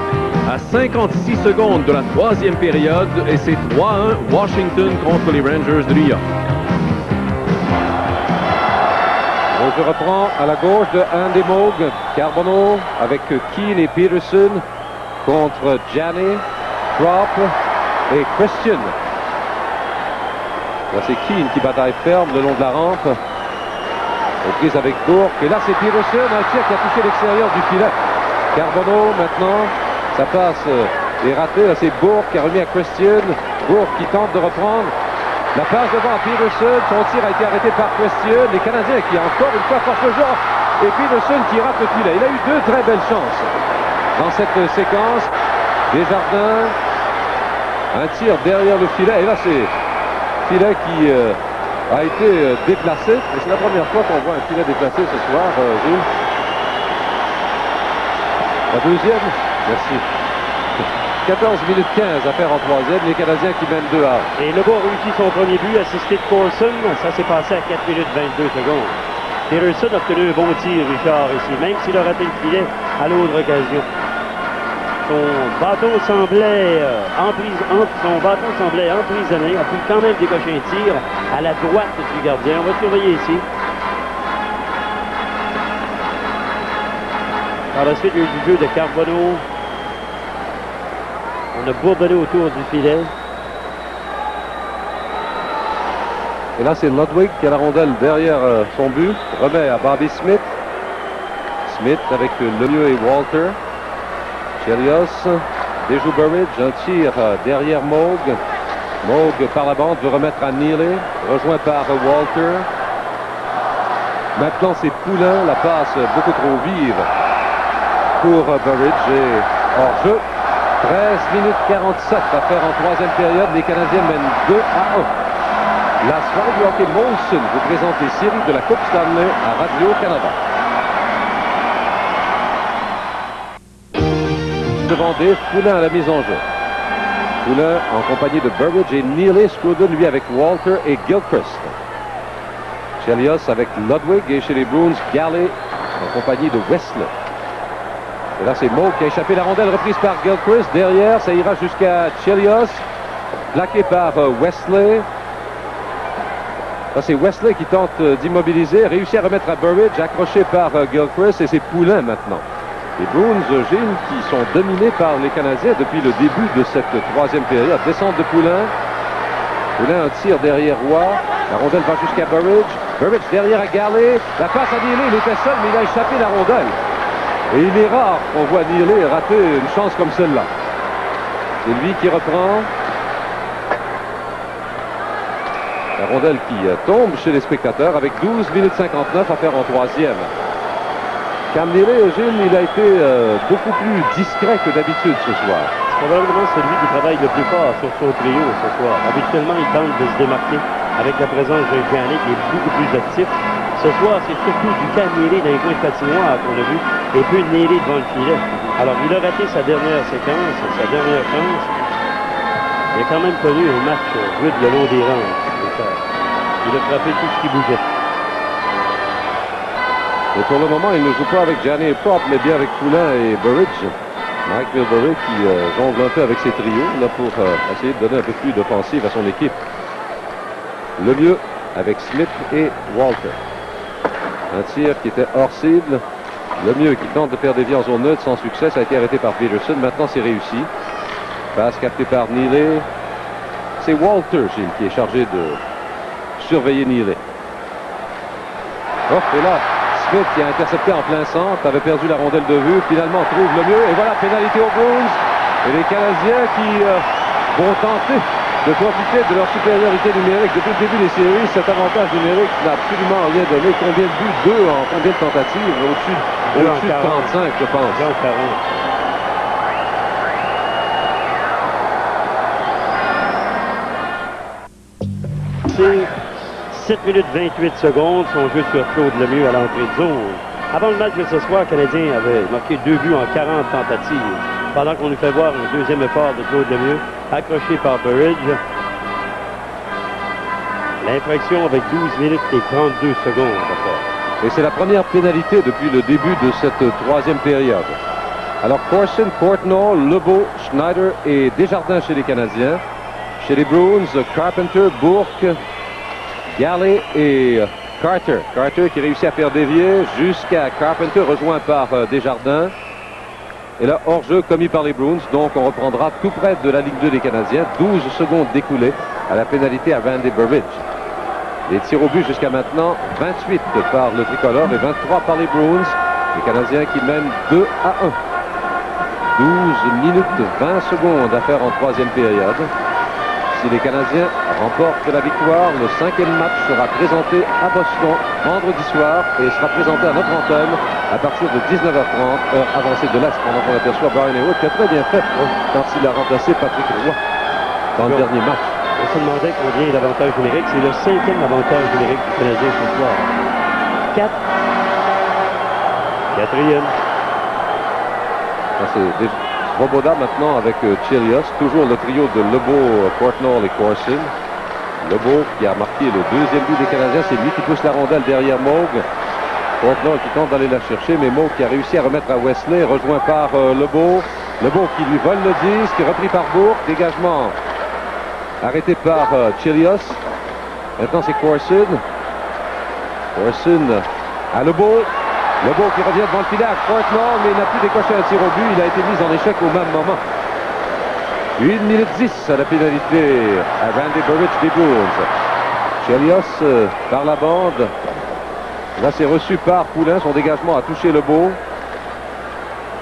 à 56 secondes de la troisième période et c'est 3-1 Washington contre les Rangers de New York. Je reprends à la gauche de Andy Moog, Carbonneau avec Keane et Peterson contre Janney, Propp et Christian. Là c'est Keane qui bataille ferme le long de la rampe. Prise avec Bourque et là c'est Peterson, un tir qui a touché l'extérieur du filet. Carbonneau maintenant, sa passe est ratée. Là c'est Bourque qui a remis à Christian. Bourque qui tente de reprendre. La passe devant Peterson, son tir a été arrêté par Christian. Les Canadiens qui encore une fois forcent le jeu. Et Peterson qui rate le filet. Il a eu 2 très belles chances dans cette séquence. Desjardins, un tir derrière le filet. Et là c'est filet qui a été déplacé. Et c'est la première fois qu'on voit un filet déplacé ce soir, Gilles. La deuxième, merci. 14 minutes 15 à faire en troisième, les Canadiens qui mènent 2-1. Et Lebeau réussit son premier but, assisté de Corson. Ça s'est passé à 4 minutes 22 secondes. Peterson a obtenu un bon tir, Richard, ici, même s'il a raté le filet à l'autre occasion. Son bâton semblait emprisonné, a pu quand même décocher un tir à la droite du gardien. On va surveiller ici. Par la suite, il y a eu du jeu de Carbonneau. On a bourdonné autour du filet. Et là, c'est Ludwig qui a la rondelle derrière son but. Remet à Bobby Smith. Smith avec Lemieux et Walter. Chelios déjoue Burridge. Un tir derrière Moog. Moog par la bande veut remettre à Neely. Rejoint par Walter. Maintenant, c'est Poulin. La passe beaucoup trop vive pour Burridge. Et hors-jeu. 13 minutes 47 à faire en troisième période. Les Canadiens mènent 2-1. La soirée du hockey Molson vous présente les séries de la Coupe Stanley à Radio-Canada. Devant Dave Poulin à la mise en jeu. Poulin en compagnie de Burridge et Neely. Scruden lui avec Walter et Gilchrist. Chelios avec Ludwig et chez les Bruins, Galley, en compagnie de Wesley. Et là, c'est Moog qui a échappé la rondelle, reprise par Gilchrist. Derrière, ça ira jusqu'à Chelios, plaqué par Wesley. Là, c'est Wesley qui tente d'immobiliser, réussit à remettre à Burridge, accroché par Gilchrist, et c'est Poulin maintenant. Les Bruins, Gilles, qui sont dominés par les Canadiens depuis le début de cette troisième période. Descente de Poulin. Poulin, un tir derrière Roy. La rondelle va jusqu'à Burridge. Burridge derrière à Garley. La passe à Neely, il était seul, mais il a échappé la rondelle. Et il est rare qu'on voit Neely rater une chance comme celle-là. C'est lui qui reprend. La rondelle qui tombe chez les spectateurs avec 12 minutes 59 à faire en troisième. Cam Neely, Eugène, il a été beaucoup plus discret que d'habitude ce soir. Probablement celui qui travaille le plus fort sur son trio ce soir. Habituellement, il tente de se démarquer avec la présence de Giannick qui est beaucoup plus actif. Ce soir, c'est surtout du Cam Neely dans les coins de patinoire qu'on a vu et puis Neely devant le filet. Alors, il a raté sa dernière séquence, sa dernière chance. Il a quand même connu un match rude le long des rangs. Il a frappé tout ce qui bougeait. Et pour le moment, il ne joue pas avec Gianni et Prop, mais bien avec Poulin et Burridge. Mike Milbury qui jongle un peu avec ses trios là, pour essayer de donner un peu plus d'offensive à son équipe. Le mieux avec Smith et Walter. Un tir qui était hors cible. Le mieux qui tente de faire dévier en zone neutre sans succès. Ça a été arrêté par Peterson. Maintenant, c'est réussi. Passe captée par Neely. C'est Walter, Gilles, qui est chargé de surveiller Neely. Oh, et là, Smith qui a intercepté en plein centre, avait perdu la rondelle de vue, finalement trouve le mieux. Et voilà, pénalité aux Bruins. Et les Canadiens qui vont tenter de profiter de leur supériorité numérique. Depuis le début des séries, cet avantage numérique n'a absolument rien donné. Combien de buts? 2 en combien de tentatives? Au-dessus de 35, je pense. 7 minutes 28 secondes, son jeu sur Claude Lemieux à l'entrée de zone. Avant le match de ce soir, le Canadien avait marqué 2 buts en 40 tentatives. Pendant qu'on nous fait voir un deuxième effort de Claude Lemieux, accroché par Burridge. L'infraction avec 12 minutes et 32 secondes. Et c'est la première pénalité depuis le début de cette troisième période. Alors Corson, Courtnall, Lebeau, Schneider et Desjardins chez les Canadiens. Chez les Bruins, Carpenter, Bourque, Garley et Carter. Carter qui réussit à faire dévier jusqu'à Carpenter, rejoint par Desjardins. Et là, hors-jeu commis par les Bruins. Donc, on reprendra tout près de la Ligue 2 des Canadiens. 12 secondes découlées à la pénalité à Randy Burridge. Les tirs au but jusqu'à maintenant, 28 par le tricolore et 23 par les Bruins. Les Canadiens qui mènent 2-1. 12 minutes 20 secondes à faire en troisième période. Si les Canadiens remportent la victoire, le 5e match sera présenté à Boston vendredi soir et sera présenté à notre antenne à partir de 19h30, heure avancée de l'Est, pendant qu'on aperçoit Brian Haywood qui a très bien fait quand il a remplacé Patrick Roy dans le dernier match. On se demandait combien d'avantages numériques. C'est le 5e avantage numérique du Canadien ce soir. 4. 4e. C'est Svoboda maintenant avec Chelios, toujours le trio de Lebeau, Courtnall et Corson. Lebeau qui a marqué le deuxième but des Canadiens, c'est lui qui pousse la rondelle derrière Moog. Courtnall qui tente d'aller la chercher, mais Moog qui a réussi à remettre à Wesley, rejoint par Lebeau. Lebeau qui lui vole le disque, repris par Bourque, dégagement arrêté par Chelios. Maintenant c'est Corson. Corson à Lebeau. Lebeau qui revient devant le filet à Courtnall, mais il n'a plus décoché un tir au but. Il a été mis en échec au même moment. 1 minute 10 à la pénalité à Randy Burridge des Bruins. Chelios par la bande. Là, c'est reçu par Poulin. Son dégagement a touché Lebeau.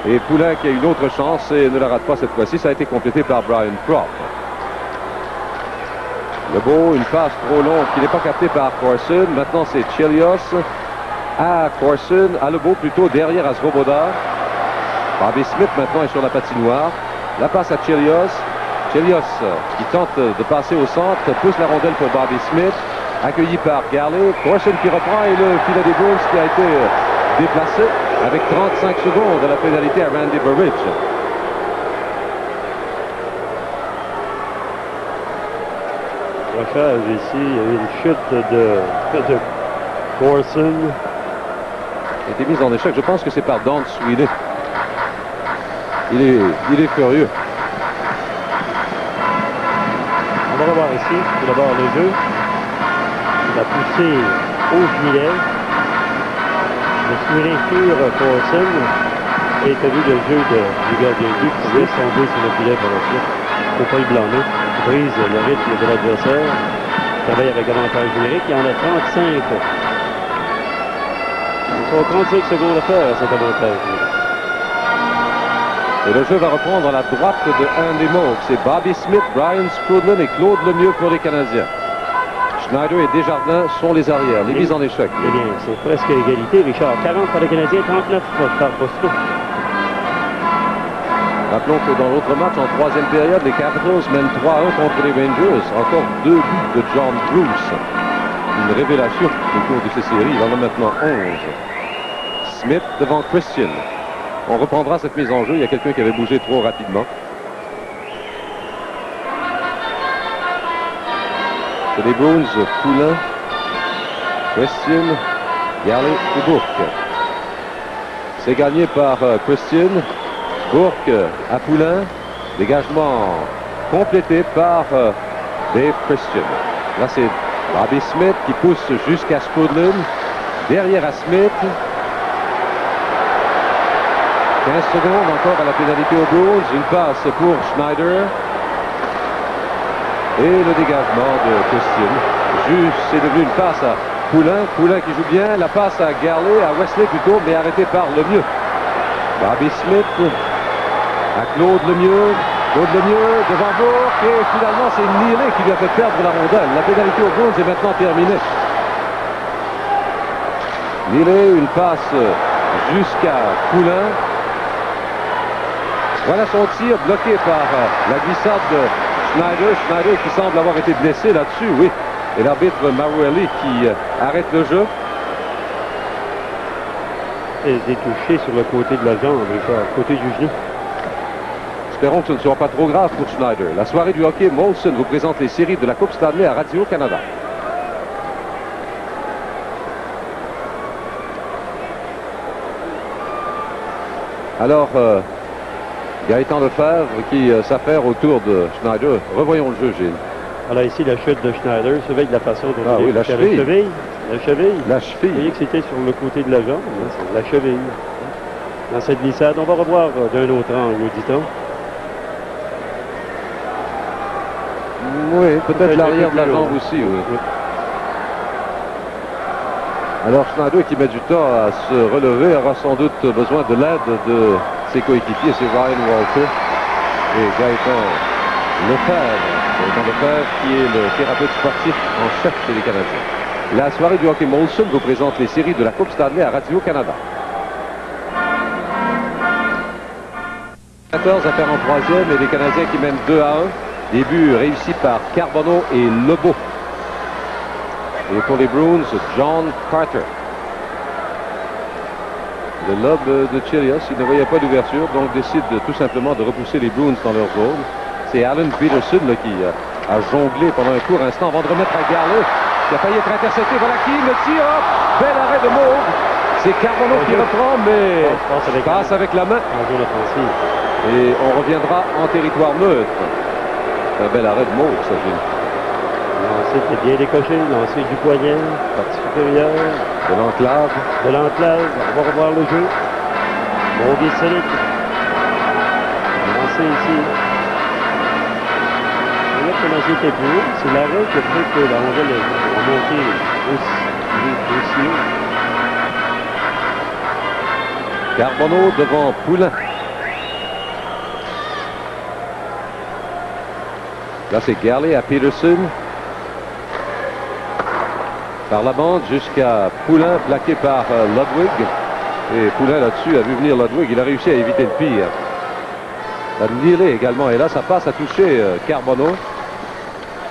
Et Poulin qui a une autre chance et ne la rate pas cette fois-ci. Ça a été complété par Brian Prop. Lebeau, une passe trop longue qui n'est pas captée par Corson. Maintenant, c'est Chelios à Corson, à Lebeau plutôt, derrière à Svoboda. Bobby Smith maintenant est sur la patinoire. La passe à Chelios. Chelios qui tente de passer au centre, pousse la rondelle pour Bobby Smith, accueilli par Garley. Corson qui reprend et le filet des Bruins qui a été déplacé avec 35 secondes à la pénalité à Randy Burridge. Ici, il y a eu une chute de Corson. a été mise en échec. Je pense que c'est par Don Sweeney. Il est furieux. On va revoir ici, tout d'abord le jeu. Il a poussé au filet. Le Sweeney sur Corson. Et tu as vu le jeu du gardien de but qui laisse tomber sur le filet pour la suite. Il ne faut pas y blâmer. Il brise le rythme de l'adversaire. Il travaille avec avantage numérique. Il en a 35. Il faut 35 secondes à faire à cet avantage. Et le jeu va reprendre à la droite de Andy Moog. C'est Bobby Smith, Brian Skrudlin et Claude Lemieux pour les Canadiens. Schneider et Desjardins sont les arrières. Les mises en échec. Eh bien, c'est presque égalité, Richard. 40 pour les Canadiens, 39 par Boston. Rappelons que dans l'autre match, en troisième période, les Capitals mènent 3-1 contre les Rangers. Encore 2 buts de John Bruce. Une révélation au cours de ces séries. Il en a maintenant 11. Smith devant Christian. On reprendra cette mise en jeu. Il y a quelqu'un qui avait bougé trop rapidement. C'est les Bruins, Poulin, Christian, Galley et Bourque. C'est gagné par Christian. Bourque à Poulin. Dégagement complété par Dave Christian. Là, c'est Bobby Smith qui pousse jusqu'à Skrudlin. Derrière à Smith. 15 secondes encore à la pénalité aux Bruins. Une passe pour Schneider. Et le dégagement de Christian. C'est devenu une passe à Poulin. Poulin qui joue bien. La passe à Galley, à Wesley plutôt, mais arrêté par Lemieux. Bobby Smith à Claude Lemieux. Claude Lemieux devant Bourque. Et finalement, c'est Neely qui lui a fait perdre la rondelle. La pénalité aux Bruins est maintenant terminée. Neely, une passe jusqu'à Poulin. Voilà son tir bloqué par la glissade de Schneider. Schneider qui semble avoir été blessé là-dessus, oui. Et l'arbitre Maruelli qui arrête le jeu. Et des touchés sur le côté de la jambe, Richard, côté du genou. Espérons que ce ne soit pas trop grave pour Schneider. La soirée du hockey, Molson vous présente les séries de la Coupe Stanley à Radio-Canada. Alors, Gaëtan Lefebvre qui s'affaire autour de Schneider. Revoyons le jeu, Gilles. Alors ici, la chute de Schneider, se veille de la façon dont il oui, la cheville. La cheville. La Vous cheville. voyez que c'était sur le côté de la jambe. C'est la cheville. Dans cette glissade, on va revoir d'un autre angle, dit-on. Oui, peut-être l'arrière de la jambe aussi, oui. Alors Schneider qui met du temps à se relever aura sans doute besoin de l'aide de ses coéquipiers. C'est Ryan Walter et Gaëtan Lefebvre. Gaëtan Lefebvre qui est le thérapeute sportif en chef chez les Canadiens. La soirée du hockey Molson vous présente les séries de la Coupe Stanley à Radio-Canada. 14 à faire en troisième et les Canadiens qui mènent 2-1. Début réussi par Carbonneau et Lebeau. Et pour les Bruins, John Carter. Le lob de Chelios, il ne voyait pas d'ouverture, donc décide tout simplement de repousser les Bruins dans leur zone. C'est Alan Peterson là, qui a jonglé pendant un court instant avant de remettre à Galley, qui a failli être intercepté. Voilà qui le tire. Bel arrêt de Moog. C'est Carbonneau qui reprend, mais passe avec la main. Et on reviendra en territoire neutre. C'est un bel arrêt de Moog, ça, Gilles. Lancé était bien décoché, lancé du poignet, partie supérieure. De l'enclave. De l'enclave, on va revoir le jeu. Moog est solide. Lancé ici. On a commencé était plus haut. C'est l'arrêt qui a fait que la rondelle a monté aussi haut. Carbonneau devant Poulin. Là, c'est Galley à Peterson. Par la bande jusqu'à Poulin, plaqué par Ludwig. Et Poulin, là-dessus, a vu venir Ludwig. Il a réussi à éviter le pire. La Neely également est là. Ça passe à toucher Carbonneau.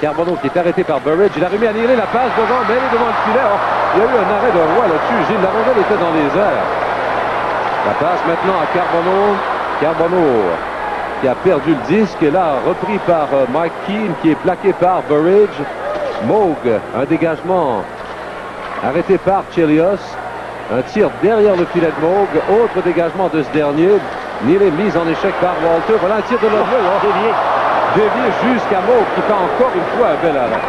Carbonneau qui est arrêté par Burridge. Il a remis à Neely la passe devant, mêlé devant le filet. Oh, il y a eu un arrêt de roi là-dessus. Gilles, la rondelle était dans les airs. La passe maintenant à Carbonneau. Carbonneau qui a perdu le disque. Et là, repris par Mike Keane qui est plaqué par Burridge. Moog, un dégagement arrêté par Chelios. Un tir derrière le filet de Moog. Autre dégagement de ce dernier. Neely mise en échec par Walter. Voilà un tir de Ludwig. Dévié jusqu'à Moog qui fait encore une fois un bel arrêt.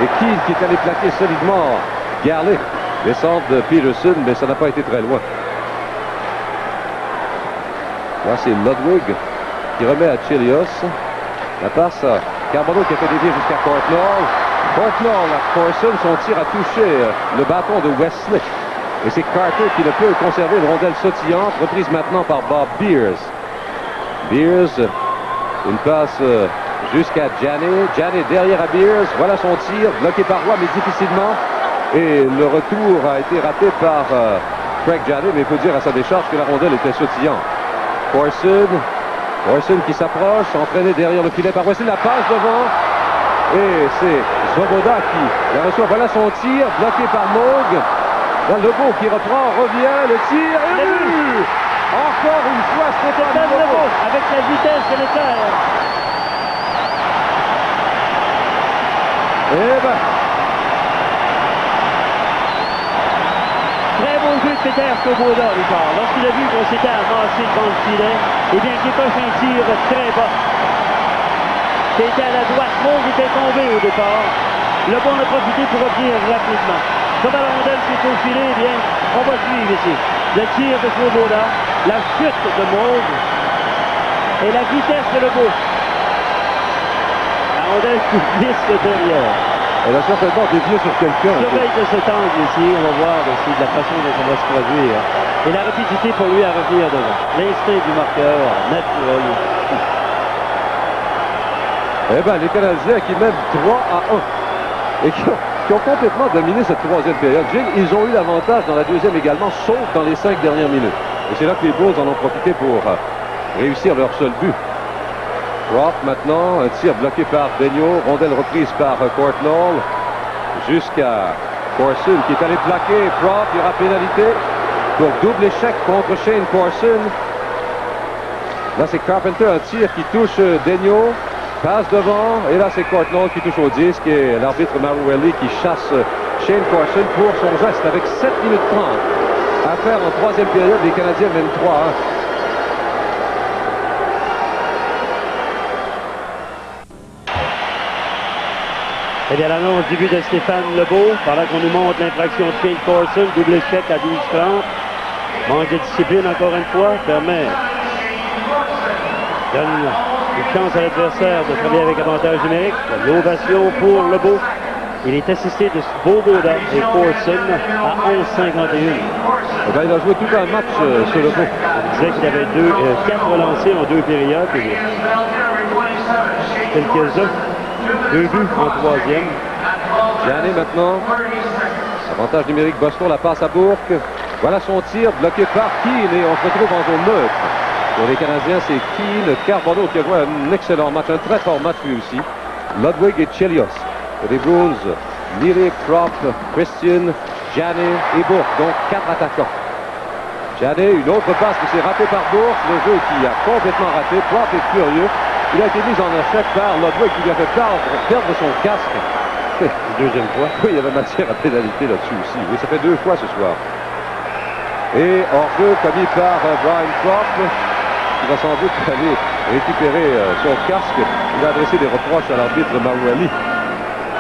Et Keane qui est allé plaquer solidement Garley. Les centres de Peterson, mais ça n'a pas été très loin. Là, c'est Ludwig qui remet à Chelios. La passe à Carbonneau qui a fait dévier jusqu'à Courtnall. Courtnall à Corson, son tir a touché le bâton de Wesley. Et c'est Carter qui ne peut conserver une rondelle sautillante, reprise maintenant par Bob Beers. Beers, une passe jusqu'à Janney. Janney derrière à Beers. Voilà son tir, bloqué par Roy, mais difficilement. Et le retour a été raté par Craig Janney, mais il faut dire à sa décharge que la rondelle était sautillante. Corson qui s'approche, entraîné derrière le filet par Wesley, la passe devant. Et c'est Svoboda qui la reçoit. Voilà son tir, bloqué par Moog. Là, Lebeau qui reprend, revient, le tir, et but! Encore une fois, Stéphane Lebeau, avec la vitesse de l'éclair. Eh ben, très beau jeu de Peter Svoboda, Richard. Lorsqu'il a vu qu'on s'était amassé devant le filet, eh bien, il coche un tir très bas. C'était à la droite, Moog était tombé au départ. Lebeau en a profité pour revenir rapidement. Comme la rondelle s'est au filet, eh bien, on va suivre ici. Le tir de Svoboda, la chute de Moog et la vitesse de Lebeau. La rondelle qui glisse derrière. elle a certainement dévié sur quelqu'un. Surveille de cet angle ici, on va voir aussi de la façon dont ça va se produire. Et la rapidité pour lui à revenir devant. L'instinct du marqueur, naturel. Eh bien, les Canadiens qui mènent 3-1 et qui ont complètement dominé cette troisième période. Gilles, ils ont eu l'avantage dans la deuxième également, sauf dans les 5 dernières minutes. Et c'est là que les Blues en ont profité pour réussir leur seul but. Prop maintenant, un tir bloqué par Daigneault, rondelle reprise par Courtnall, jusqu'à Corson qui est allé plaquer. Prop, il y aura pénalité pour double échec contre Shane Corson. Là, c'est Carpenter, un tir qui touche Daigneault. Passe devant, et là c'est Courtnall qui touche au disque et l'arbitre Maruelli qui chasse Shane Corson pour son geste avec 7 minutes 30 à faire en troisième période. Les Canadiens mènent 3-1. Eh bien, l'annonce du but de Stéphane Lebeau, pendant qu'on nous montre l'infraction de Shane Corson, double échec à 12-30. Manque de discipline encore une fois, permet. Donne une chance à l'adversaire de travailler avec avantage numérique. L'ovation pour Lebeau. Il est assisté de Svoboda et Corson à 11-51. Eh bien, il a joué tout un match sur Lebeau. On disait qu'il avait 4 relancés en 2 périodes. Quelques-uns. 2 buts en troisième. Janney maintenant. Avantage numérique Boston, la passe à Bourque. Voilà son tir bloqué par Keane et on se retrouve en zone neutre. Pour les Canadiens, c'est Keane, Carbonneau qui a joué un excellent match, un très fort match lui aussi. Ludwig et Chelios. Pour les Bruins, Neely, Prop, Christian, Janney et Bourque. Donc 4 attaquants. Janney, une autre passe qui s'est ratée par Bourque. Le jeu qui a complètement raté. Prop est furieux. Il a été mis en échec par Ludwig qui lui a fait perdre son casque. Deuxième fois. Oui, il y avait matière à pénalité là-dessus aussi. Oui, ça fait 2 fois ce soir. Et hors-jeu commis par Brian Prop, qui va sans doute aller récupérer son casque. Il va adresser des reproches à l'arbitre Maruelli.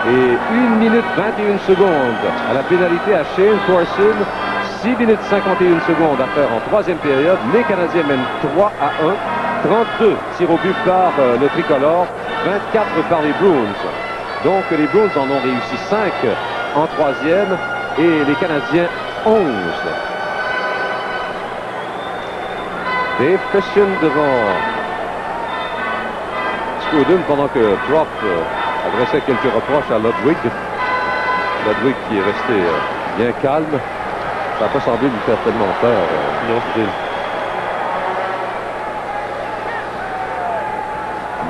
Et 1 minute 21 secondes à la pénalité à Shane Corson. 6 minutes 51 secondes à faire en troisième période. Les Canadiens mènent 3-1. 32 tirs au but par le tricolore, 24 par les Bruins. Donc les Bruins en ont réussi 5 en troisième et les Canadiens 11. Dave Christian devant Scudden pendant que Prop adressait quelques reproches à Ludwig. Ludwig qui est resté bien calme. Ça n'a pas semblé lui faire tellement peur.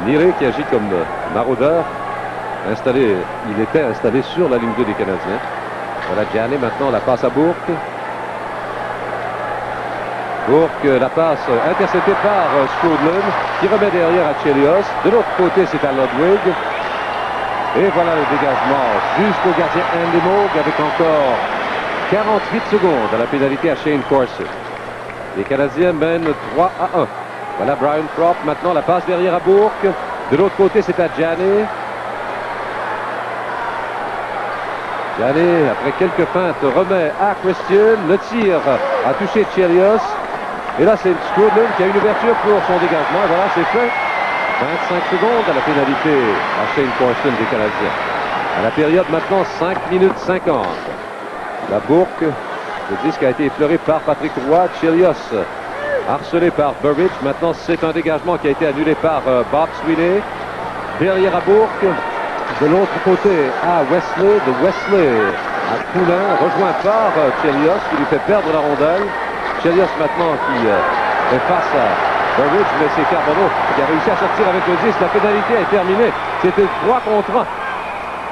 Neely qui agit comme maraudeur. Il était installé sur la ligne 2 des Canadiens. Voilà Janney maintenant, la passe à Bourque. Bourque, la passe interceptée par Scudden, qui remet derrière à Chelios. De l'autre côté, c'est à Ludwig. Et voilà le dégagement jusqu'au gardien Andy Moog avec encore 48 secondes à la pénalité à Shane Corson. Les Canadiens mènent 3-1. Voilà Brian Propp. Maintenant, la passe derrière à Bourque. De l'autre côté, c'est à Gianni. Gianni, après quelques feintes, remet à Christian. Le tir a touché Chelios. Et là, c'est Skrudlin qui a une ouverture pour son dégagement. Et voilà, c'est fait. 25 secondes à la pénalité à Shane Corson des Canadiens. À la période maintenant, 5 minutes 50. La Bourque, le disque a été effleuré par Patrick Roy. Chelios, harcelé par Burridge. Maintenant, c'est un dégagement qui a été annulé par Bob Sweeney. Derrière à Bourque. De l'autre côté à Wesley. De Wesley à Poulin, rejoint par Chelios qui lui fait perdre la rondelle. Chelios maintenant qui est face à Burridge, mais c'est Carbonneau qui a réussi à sortir avec le 10. La pénalité est terminée. C'était 3 contre 1.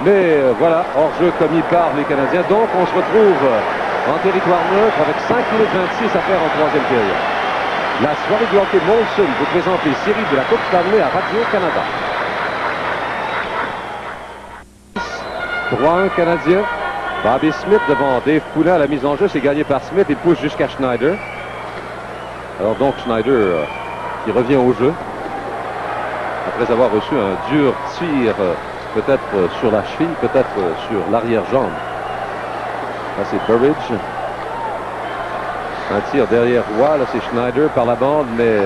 Mais voilà, hors-jeu commis par les Canadiens. Donc on se retrouve en territoire neutre avec 5 minutes 26 à faire en troisième période. La soirée du hockey Molson vous présente les séries de la Coupe Stanley à Radio-Canada. 3-1 Canadien. Bobby Smith devant Dave Poulin à la mise en jeu. C'est gagné par Smith. Il pousse jusqu'à Schneider. Alors donc Schneider qui revient au jeu. Après avoir reçu un dur tir, peut-être sur la cheville, peut-être sur l'arrière-jambe. Là c'est Burridge. Un tir derrière Roy. Là c'est Schneider par la bande, mais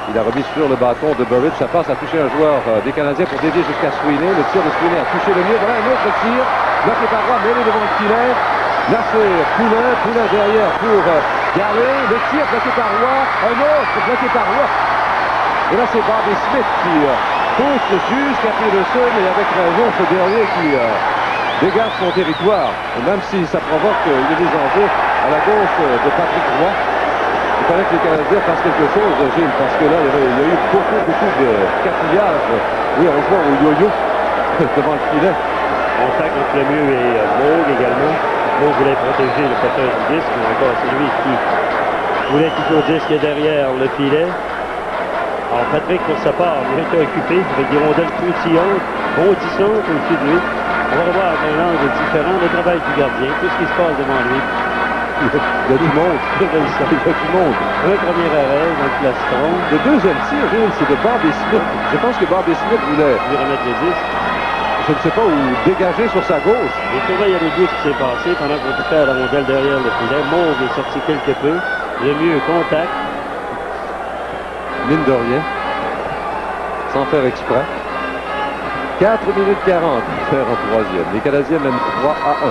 il a remis sur le bâton de Burridge. Ça passe à toucher un joueur des Canadiens pour dévier jusqu'à Sweeney. Le tir de Sweeney a touché le mur. Voilà un autre tir. Bloqué par Roy, mêlé devant le filet. Là c'est Poulin. Poulin derrière pour Galley. Le tir bloqué par Roy. Un autre bloqué par Roy. Et là c'est Bobby Smith qui pousse jusqu'à Peterson. Et avec raison ce dernier qui dégage son territoire. Et même si ça provoque une mise en jeu à la gauche de Patrick Roy. Il fallait que les Canadiens fassent quelque chose, Gilles, parce que là, il y a eu beaucoup de cafouillage. Oui, on voit au yo-yo devant le filet. Contact entre Lemieux et Moog également. Moog voulait protéger le porteur du disque, mais encore c'est lui qui voulait qu'il soit au disque derrière le filet. Alors Patrick, pour sa part, il était occupé avec des rondelles croustillantes, bondissantes au-dessus de lui. On va revoir avec un angle différent le travail du gardien, tout ce qui se passe devant lui. Il y a du monde. Il y a du monde. Un premier arrêt dans le plastron. Le deuxième tir, c'est de Bobby Smith. Je pense que Bobby Smith voulait lui remettre le disque. Je ne sais pas où dégager sur sa gauche. Et surveille à l'égout ce qui s'est passé pendant qu'on était à la rondelle derrière le filet. Mauve est sorti quelque peu. Le mieux contact. Mine de rien. Sans faire exprès. 4 minutes 40 pour faire en troisième. Les Canadiens mènent 3-1.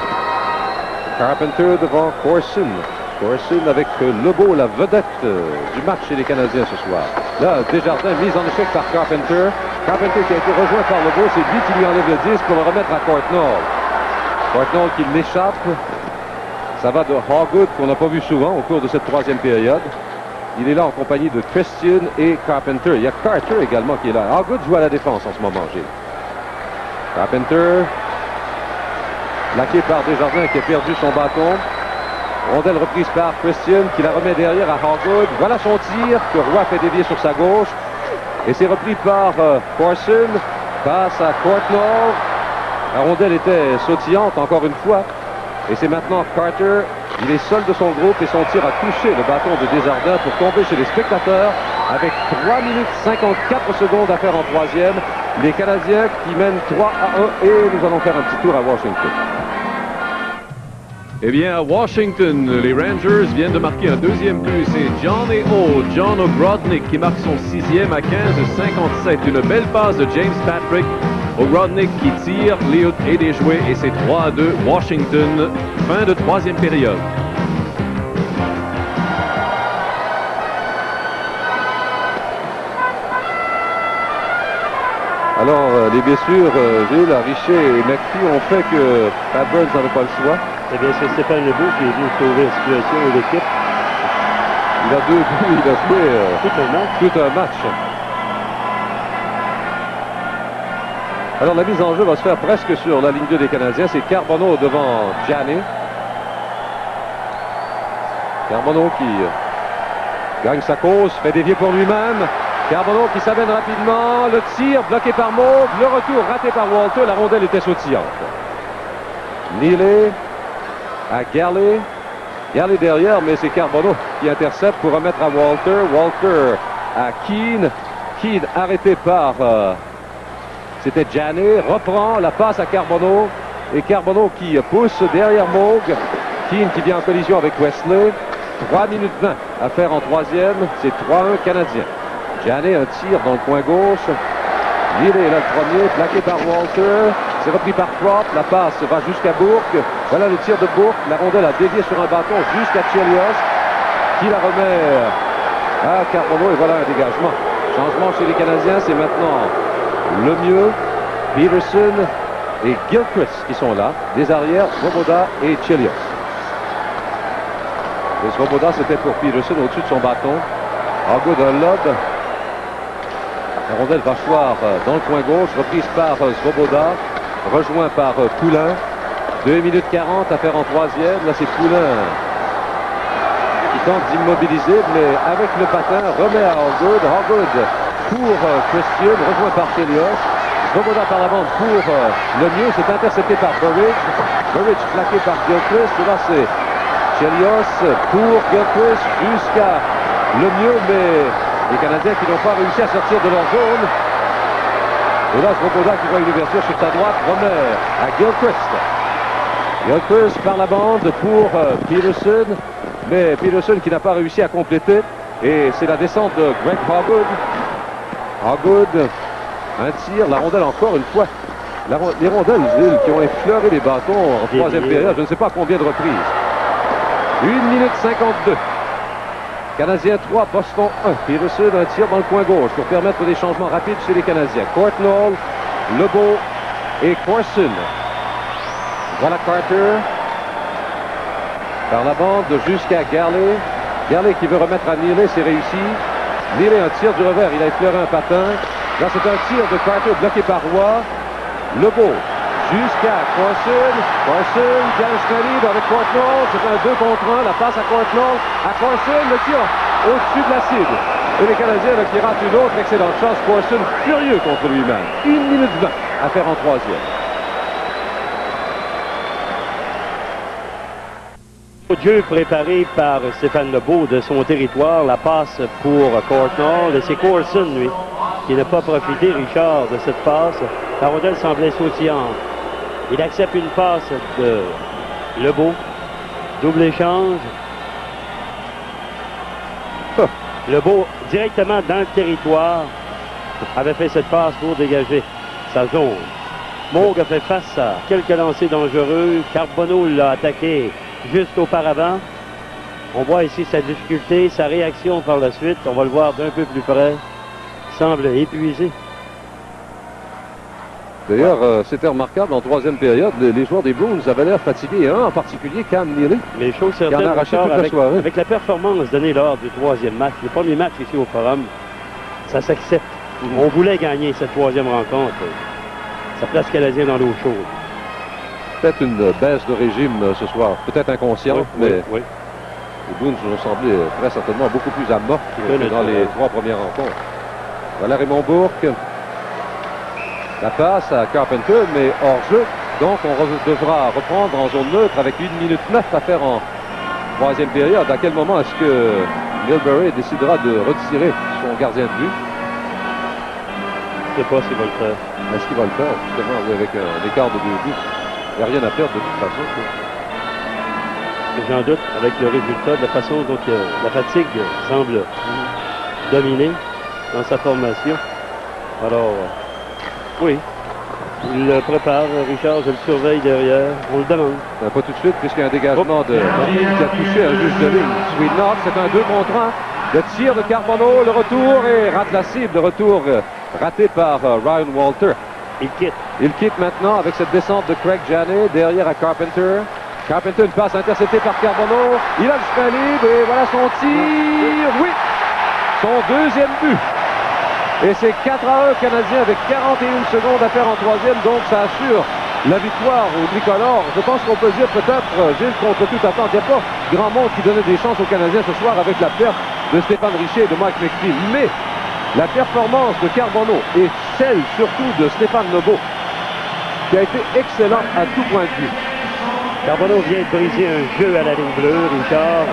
Carpenter devant Corson. Corson avec Lebeau, la vedette du match chez les Canadiens ce soir. Là, Desjardins mise en échec par Carpenter. Carpenter qui a été rejoint par Lebeau, c'est lui qui lui enlève le disque pour le remettre à Courtnall. Courtnall qui l'échappe. Ça va de Hoggood qu'on n'a pas vu souvent au cours de cette troisième période. Il est là en compagnie de Christian et Carpenter. Il y a Carter également qui est là. Hoggood joue à la défense en ce moment, Gilles. Carpenter. Laqué par Desjardins qui a perdu son bâton. Rondelle reprise par Christian qui la remet derrière à Hoggood. Voilà son tir que Roy fait dévier sur sa gauche. Et c'est repris par Corson. Passe à Courtnall. La rondelle était sautillante encore une fois. Et c'est maintenant Carter. Il est seul de son groupe et son tir a touché le bâton de Desjardins pour tomber chez les spectateurs avec 3 minutes 54 secondes à faire en troisième. Les Canadiens qui mènent 3-1 et nous allons faire un petit tour à Washington. Eh bien, à Washington, les Rangers viennent de marquer un deuxième but. C'est John O'Grodnick qui marque son 6e à 15-57. Une belle passe de James Patrick. O'Grodnick qui tire, Liut est déjoué et c'est 3-2 Washington. Fin de troisième période. Alors, les blessures, Gilles, Richer et McPhee ont fait que Pat Burns n'avait pas le choix. C'est bien sûr Stéphane Lebeau qui est venu sauver la situation et l'équipe. Il a 2 buts, il a joué tout un match. Alors la mise en jeu va se faire presque sur la ligne 2 des Canadiens. C'est Carbonneau devant Gianni. Carbonneau qui gagne sa cause, fait dévier pour lui-même. Carbonneau qui s'amène rapidement. Le tir bloqué par Mauve. Le retour raté par Walter. La rondelle était sautillante. Neely à Galley. Garley derrière, mais c'est Carbonneau qui intercepte pour remettre à Walter. Walter à Keane. Keane arrêté par... c'était Janet. Reprend la passe à Carbonneau. Et Carbonneau qui pousse derrière Moog. Keane qui vient en collision avec Wesley. 3 minutes 20 à faire en troisième. C'est 3-1 Canadien. Janet, un tir dans le coin gauche. Neely est là le premier, plaqué par Walter. C'est repris par Prop. La passe va jusqu'à Bourque. Voilà le tir de Bourque. La rondelle a dévié sur un bâton jusqu'à Chelios, qui la remet à Carbonneau. Et voilà un dégagement. Changement chez les Canadiens. C'est maintenant le mieux. Peterson et Gilchrist qui sont là. Des arrières, Svoboda et Chelios. Et Svoboda, c'était pour Peterson au-dessus de son bâton. Hogwood un lob. La rondelle va choir dans le coin gauche, reprise par Svoboda, rejoint par Poulain. 2 minutes 40 à faire en troisième. Là, c'est Poulain qui tente d'immobiliser, mais avec le patin, remet à Hogwood. Hogwood pour Christian, rejoint par Chelios. Svoboda par la bande pour le mieux. C'est intercepté par Burridge. Burridge plaqué par Gilchrist. Et là, c'est Chelios pour Gilchrist jusqu'à le mieux, mais... les Canadiens qui n'ont pas réussi à sortir de leur zone. Et là, Svoboda qui voit une ouverture sur sa droite, remet à Gilchrist. Gilchrist par la bande pour Peterson. Mais Peterson qui n'a pas réussi à compléter. Et c'est la descente de Greg Hogwood. Hogwood, un tir, la rondelle encore une fois. Les rondelles, qui ont effleuré les bâtons en troisième période, je ne sais pas combien de reprises. 1 minute 52. Canadiens 3, Boston 1. Peterson, un tir dans le coin gauche pour permettre des changements rapides chez les Canadiens. Courtnall, Lebeau et Corson. Voilà Carter. Par la bande jusqu'à Garley. Garley qui veut remettre à Neely, c'est réussi. Neely, un tir du revers, il a effleuré un patin. Là, c'est un tir de Carter bloqué par Roy. Lebeau jusqu'à Corson. Corson qui a un chemin libre avec Courtnall. C'est un 2 contre 1. La passe à Courtnall. À Corson, le tir au-dessus de la cible. Et les Canadiens là, qui ratent une autre excellente chance. Corson furieux contre lui-même. 1 minute 20 à faire en troisième. Jeu préparé par Stéphane Lebeau de son territoire. La passe pour Courtnall. Et c'est Corson, lui, qui n'a pas profité, Richard, de cette passe. La rondelle semblait sautillante. Il accepte une passe de Lebeau. Double échange. Lebeau, directement dans le territoire, avait fait cette passe pour dégager sa zone. Moog a fait face à quelques lancers dangereux. Carbonneau l'a attaqué juste auparavant. On voit ici sa difficulté, sa réaction par la suite. On va le voir d'un peu plus près. Il semble épuisé. D'ailleurs, c'était remarquable en troisième période. Les joueurs des Bruins avaient l'air fatigués. Un en particulier, Cam Neely. Mais chose certaine, qui en a arraché toute la soirée. Avec la performance donnée lors du troisième match, le premier match ici au Forum, ça s'accepte. On voulait gagner cette troisième rencontre. Ça place Canadien dans l'eau chaude. Peut-être une baisse de régime ce soir. Peut-être inconsciente, mais oui. les Bruins nous ont semblé très certainement beaucoup plus amorphes que dans les 3 premières rencontres. Voilà Raymond Bourque. La passe à Carpenter, mais hors jeu. Donc, on devra reprendre en zone neutre avec 1 minute 9 à faire en troisième période. À quel moment est-ce que Milbury décidera de retirer son gardien de but? Je ne sais pas s'il va le faire. Est-ce qu'il va le faire, justement, avec un écart de 2 buts? Il n'y a rien à perdre de toute façon. J'en doute avec le résultat, de la façon dont la fatigue semble dominer dans sa formation. Alors, oui, il le prépare, Richard, je le surveille derrière, on le demande. Pas tout de suite, puisqu'il y a un dégagement de Keane qui a touché un juge de ligne. Sweetnock, c'est un 2 contre 1. Le tir de Carbonneau, le retour et rate la cible. Le retour raté par Ryan Walter. Il quitte maintenant avec cette descente de Craig Janet derrière à Carpenter. Carpenter, une passe interceptée par Carbonneau. Il a le chemin libre et voilà son tir. Oui, son deuxième but. Et c'est 4-1 Canadien avec 41 secondes à faire en troisième. Donc ça assure la victoire au tricolore. Je pense qu'on peut dire peut-être, Gilles, contre toute attente, il n'y a pas grand monde qui donnait des chances aux Canadiens ce soir avec la perte de Stéphane Richer et de Mike McPhee. Mais la performance de Carbonneau et celle surtout de Stéphane Lebeau, qui a été excellent à tout point de vue. Carbonneau vient de briser un jeu à la ligne bleue, Richard.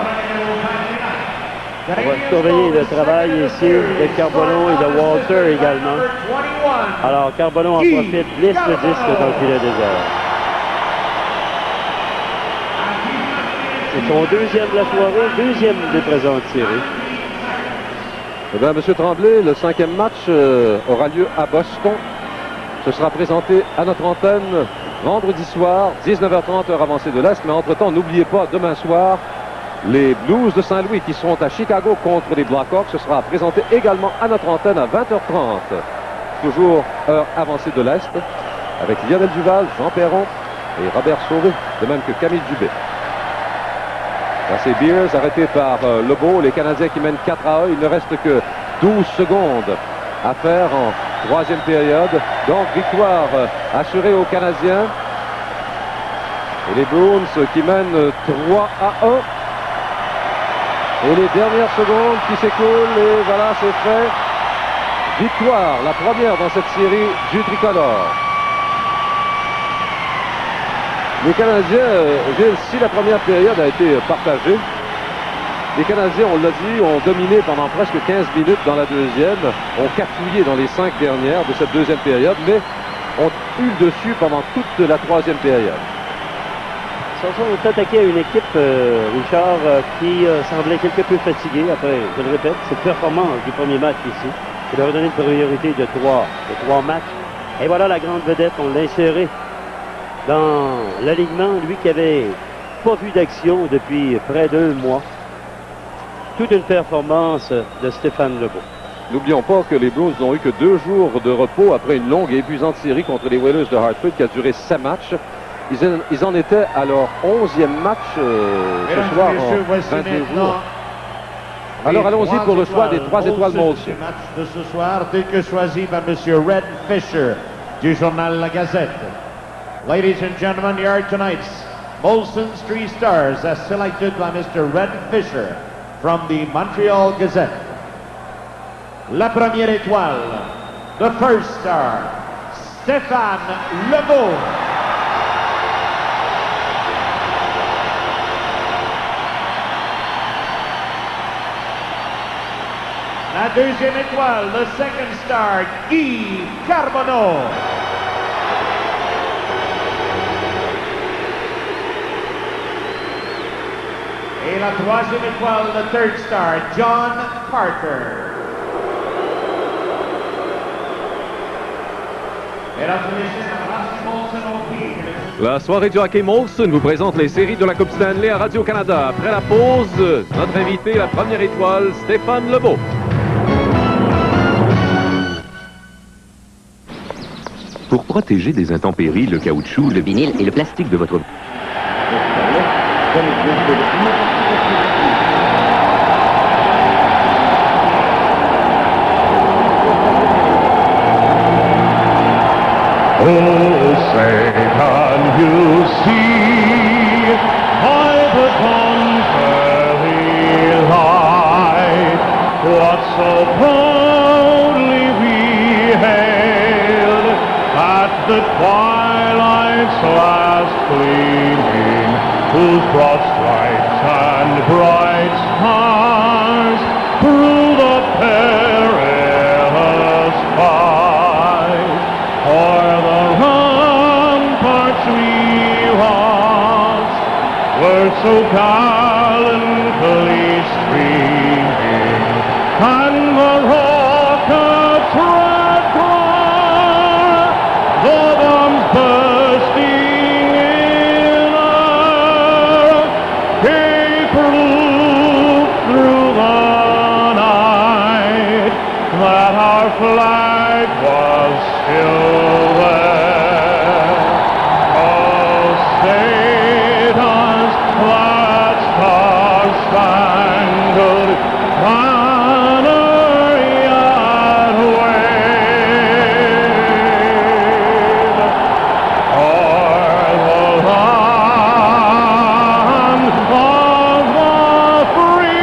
On va surveiller le travail ici de Carbonneau et de Walter également. Alors, Carbonneau en profite, glisse le disque dans le filet désert. C'est son deuxième de la soirée, deuxième des présents tirés. Eh bien, M. Tremblay, le 5e match aura lieu à Boston. Ce sera présenté à notre antenne vendredi soir, 19h30, heure avancée de l'Est. Mais entre-temps, n'oubliez pas, demain soir, les Blues de Saint-Louis qui seront à Chicago contre les Blackhawks. Ce sera présenté également à notre antenne à 20h30. Toujours heure avancée de l'Est, avec Lionel Duval, Jean Perron et Robert Sauvé, de même que Camille Dubé. Là, c'est Beers arrêté par Lebeau. Les Canadiens qui mènent 4-1. Il ne reste que 12 secondes à faire en troisième période. Donc, victoire assurée aux Canadiens. Et les Bruins qui mènent 3-1. Et les dernières secondes qui s'écoulent. Et voilà, c'est fait. Victoire, la première dans cette série du tricolore. Les Canadiens, Gilles, si la première période a été partagée, les Canadiens, on l'a dit, ont dominé pendant presque 15 minutes dans la deuxième, ont cafouillé dans les 5 dernières de cette deuxième période, mais ont eu le dessus pendant toute la troisième période. Ils sont attaqués à une équipe, Richard, qui semblait quelque peu fatiguée après, je le répète, cette performance du premier match ici, qui leur a donné une priorité de 3 matchs. Et voilà la grande vedette, on l'a inséré dans l'alignement, lui qui avait pas vu d'action depuis près d'1 mois. Toute une performance de Stéphane Lebeau. N'oublions pas que les Blues n'ont eu que 2 jours de repos après une longue et épuisante série contre les Whalers de Hartford qui a duré 7 matchs. Ils en étaient à leur 11e match ce soir en 22 jours. Alors allons-y pour le choix des 3 étoiles Molson. Match de ce soir, tel que choisi par M. Red Fisher du journal La Gazette. Ladies and gentlemen, here are tonight's Molson's 3 stars as selected by Mr. Red Fisher from the Montreal Gazette. La première étoile, the first star, Stéphane Lebeau. La deuxième étoile, the second star, Guy Carbonneau. Et la troisième étoile, the third star, John Parker. Mesdames et messieurs, la Molson au pied. La soirée du hockey Molson vous présente les séries de la Coupe Stanley à Radio-Canada. Après la pause, notre invité, la première étoile, Stéphane Lebeau. Pour protéger des intempéries, le caoutchouc, le vinyle et le plastique de votre... Oh, say, can you see by the contrary light what so proudly we hailed at the twilight's last gleaming, whose broad stripes and bright stars through the perilous fight o'er the ramparts we watched were so gallantly streaming, and the rockets red glare, the bombs bursting in air, gave proof through the night that our flag was still there. Oh, say does that star-spangled banner yet wave o'er the land of the free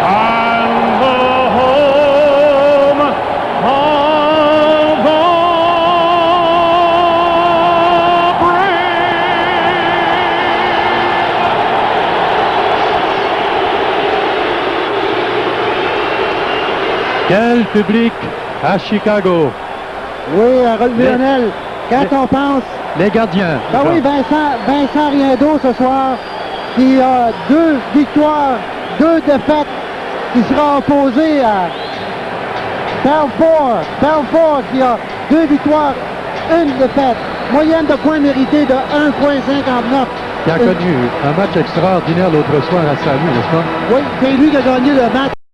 and the home of public à Chicago. Oui, Lionel, quand on pense... Les gardiens. Ben oui, Vincent Riendeau ce soir, qui a 2 victoires, 2 défaites, qui sera opposé à Belfort qui a 2 victoires, 1 défaite. Moyenne de points mérités de 1,59. Qui a connu un match extraordinaire l'autre soir à Saint-Louis, n'est-ce pas? Oui, c'est lui qui a gagné le match.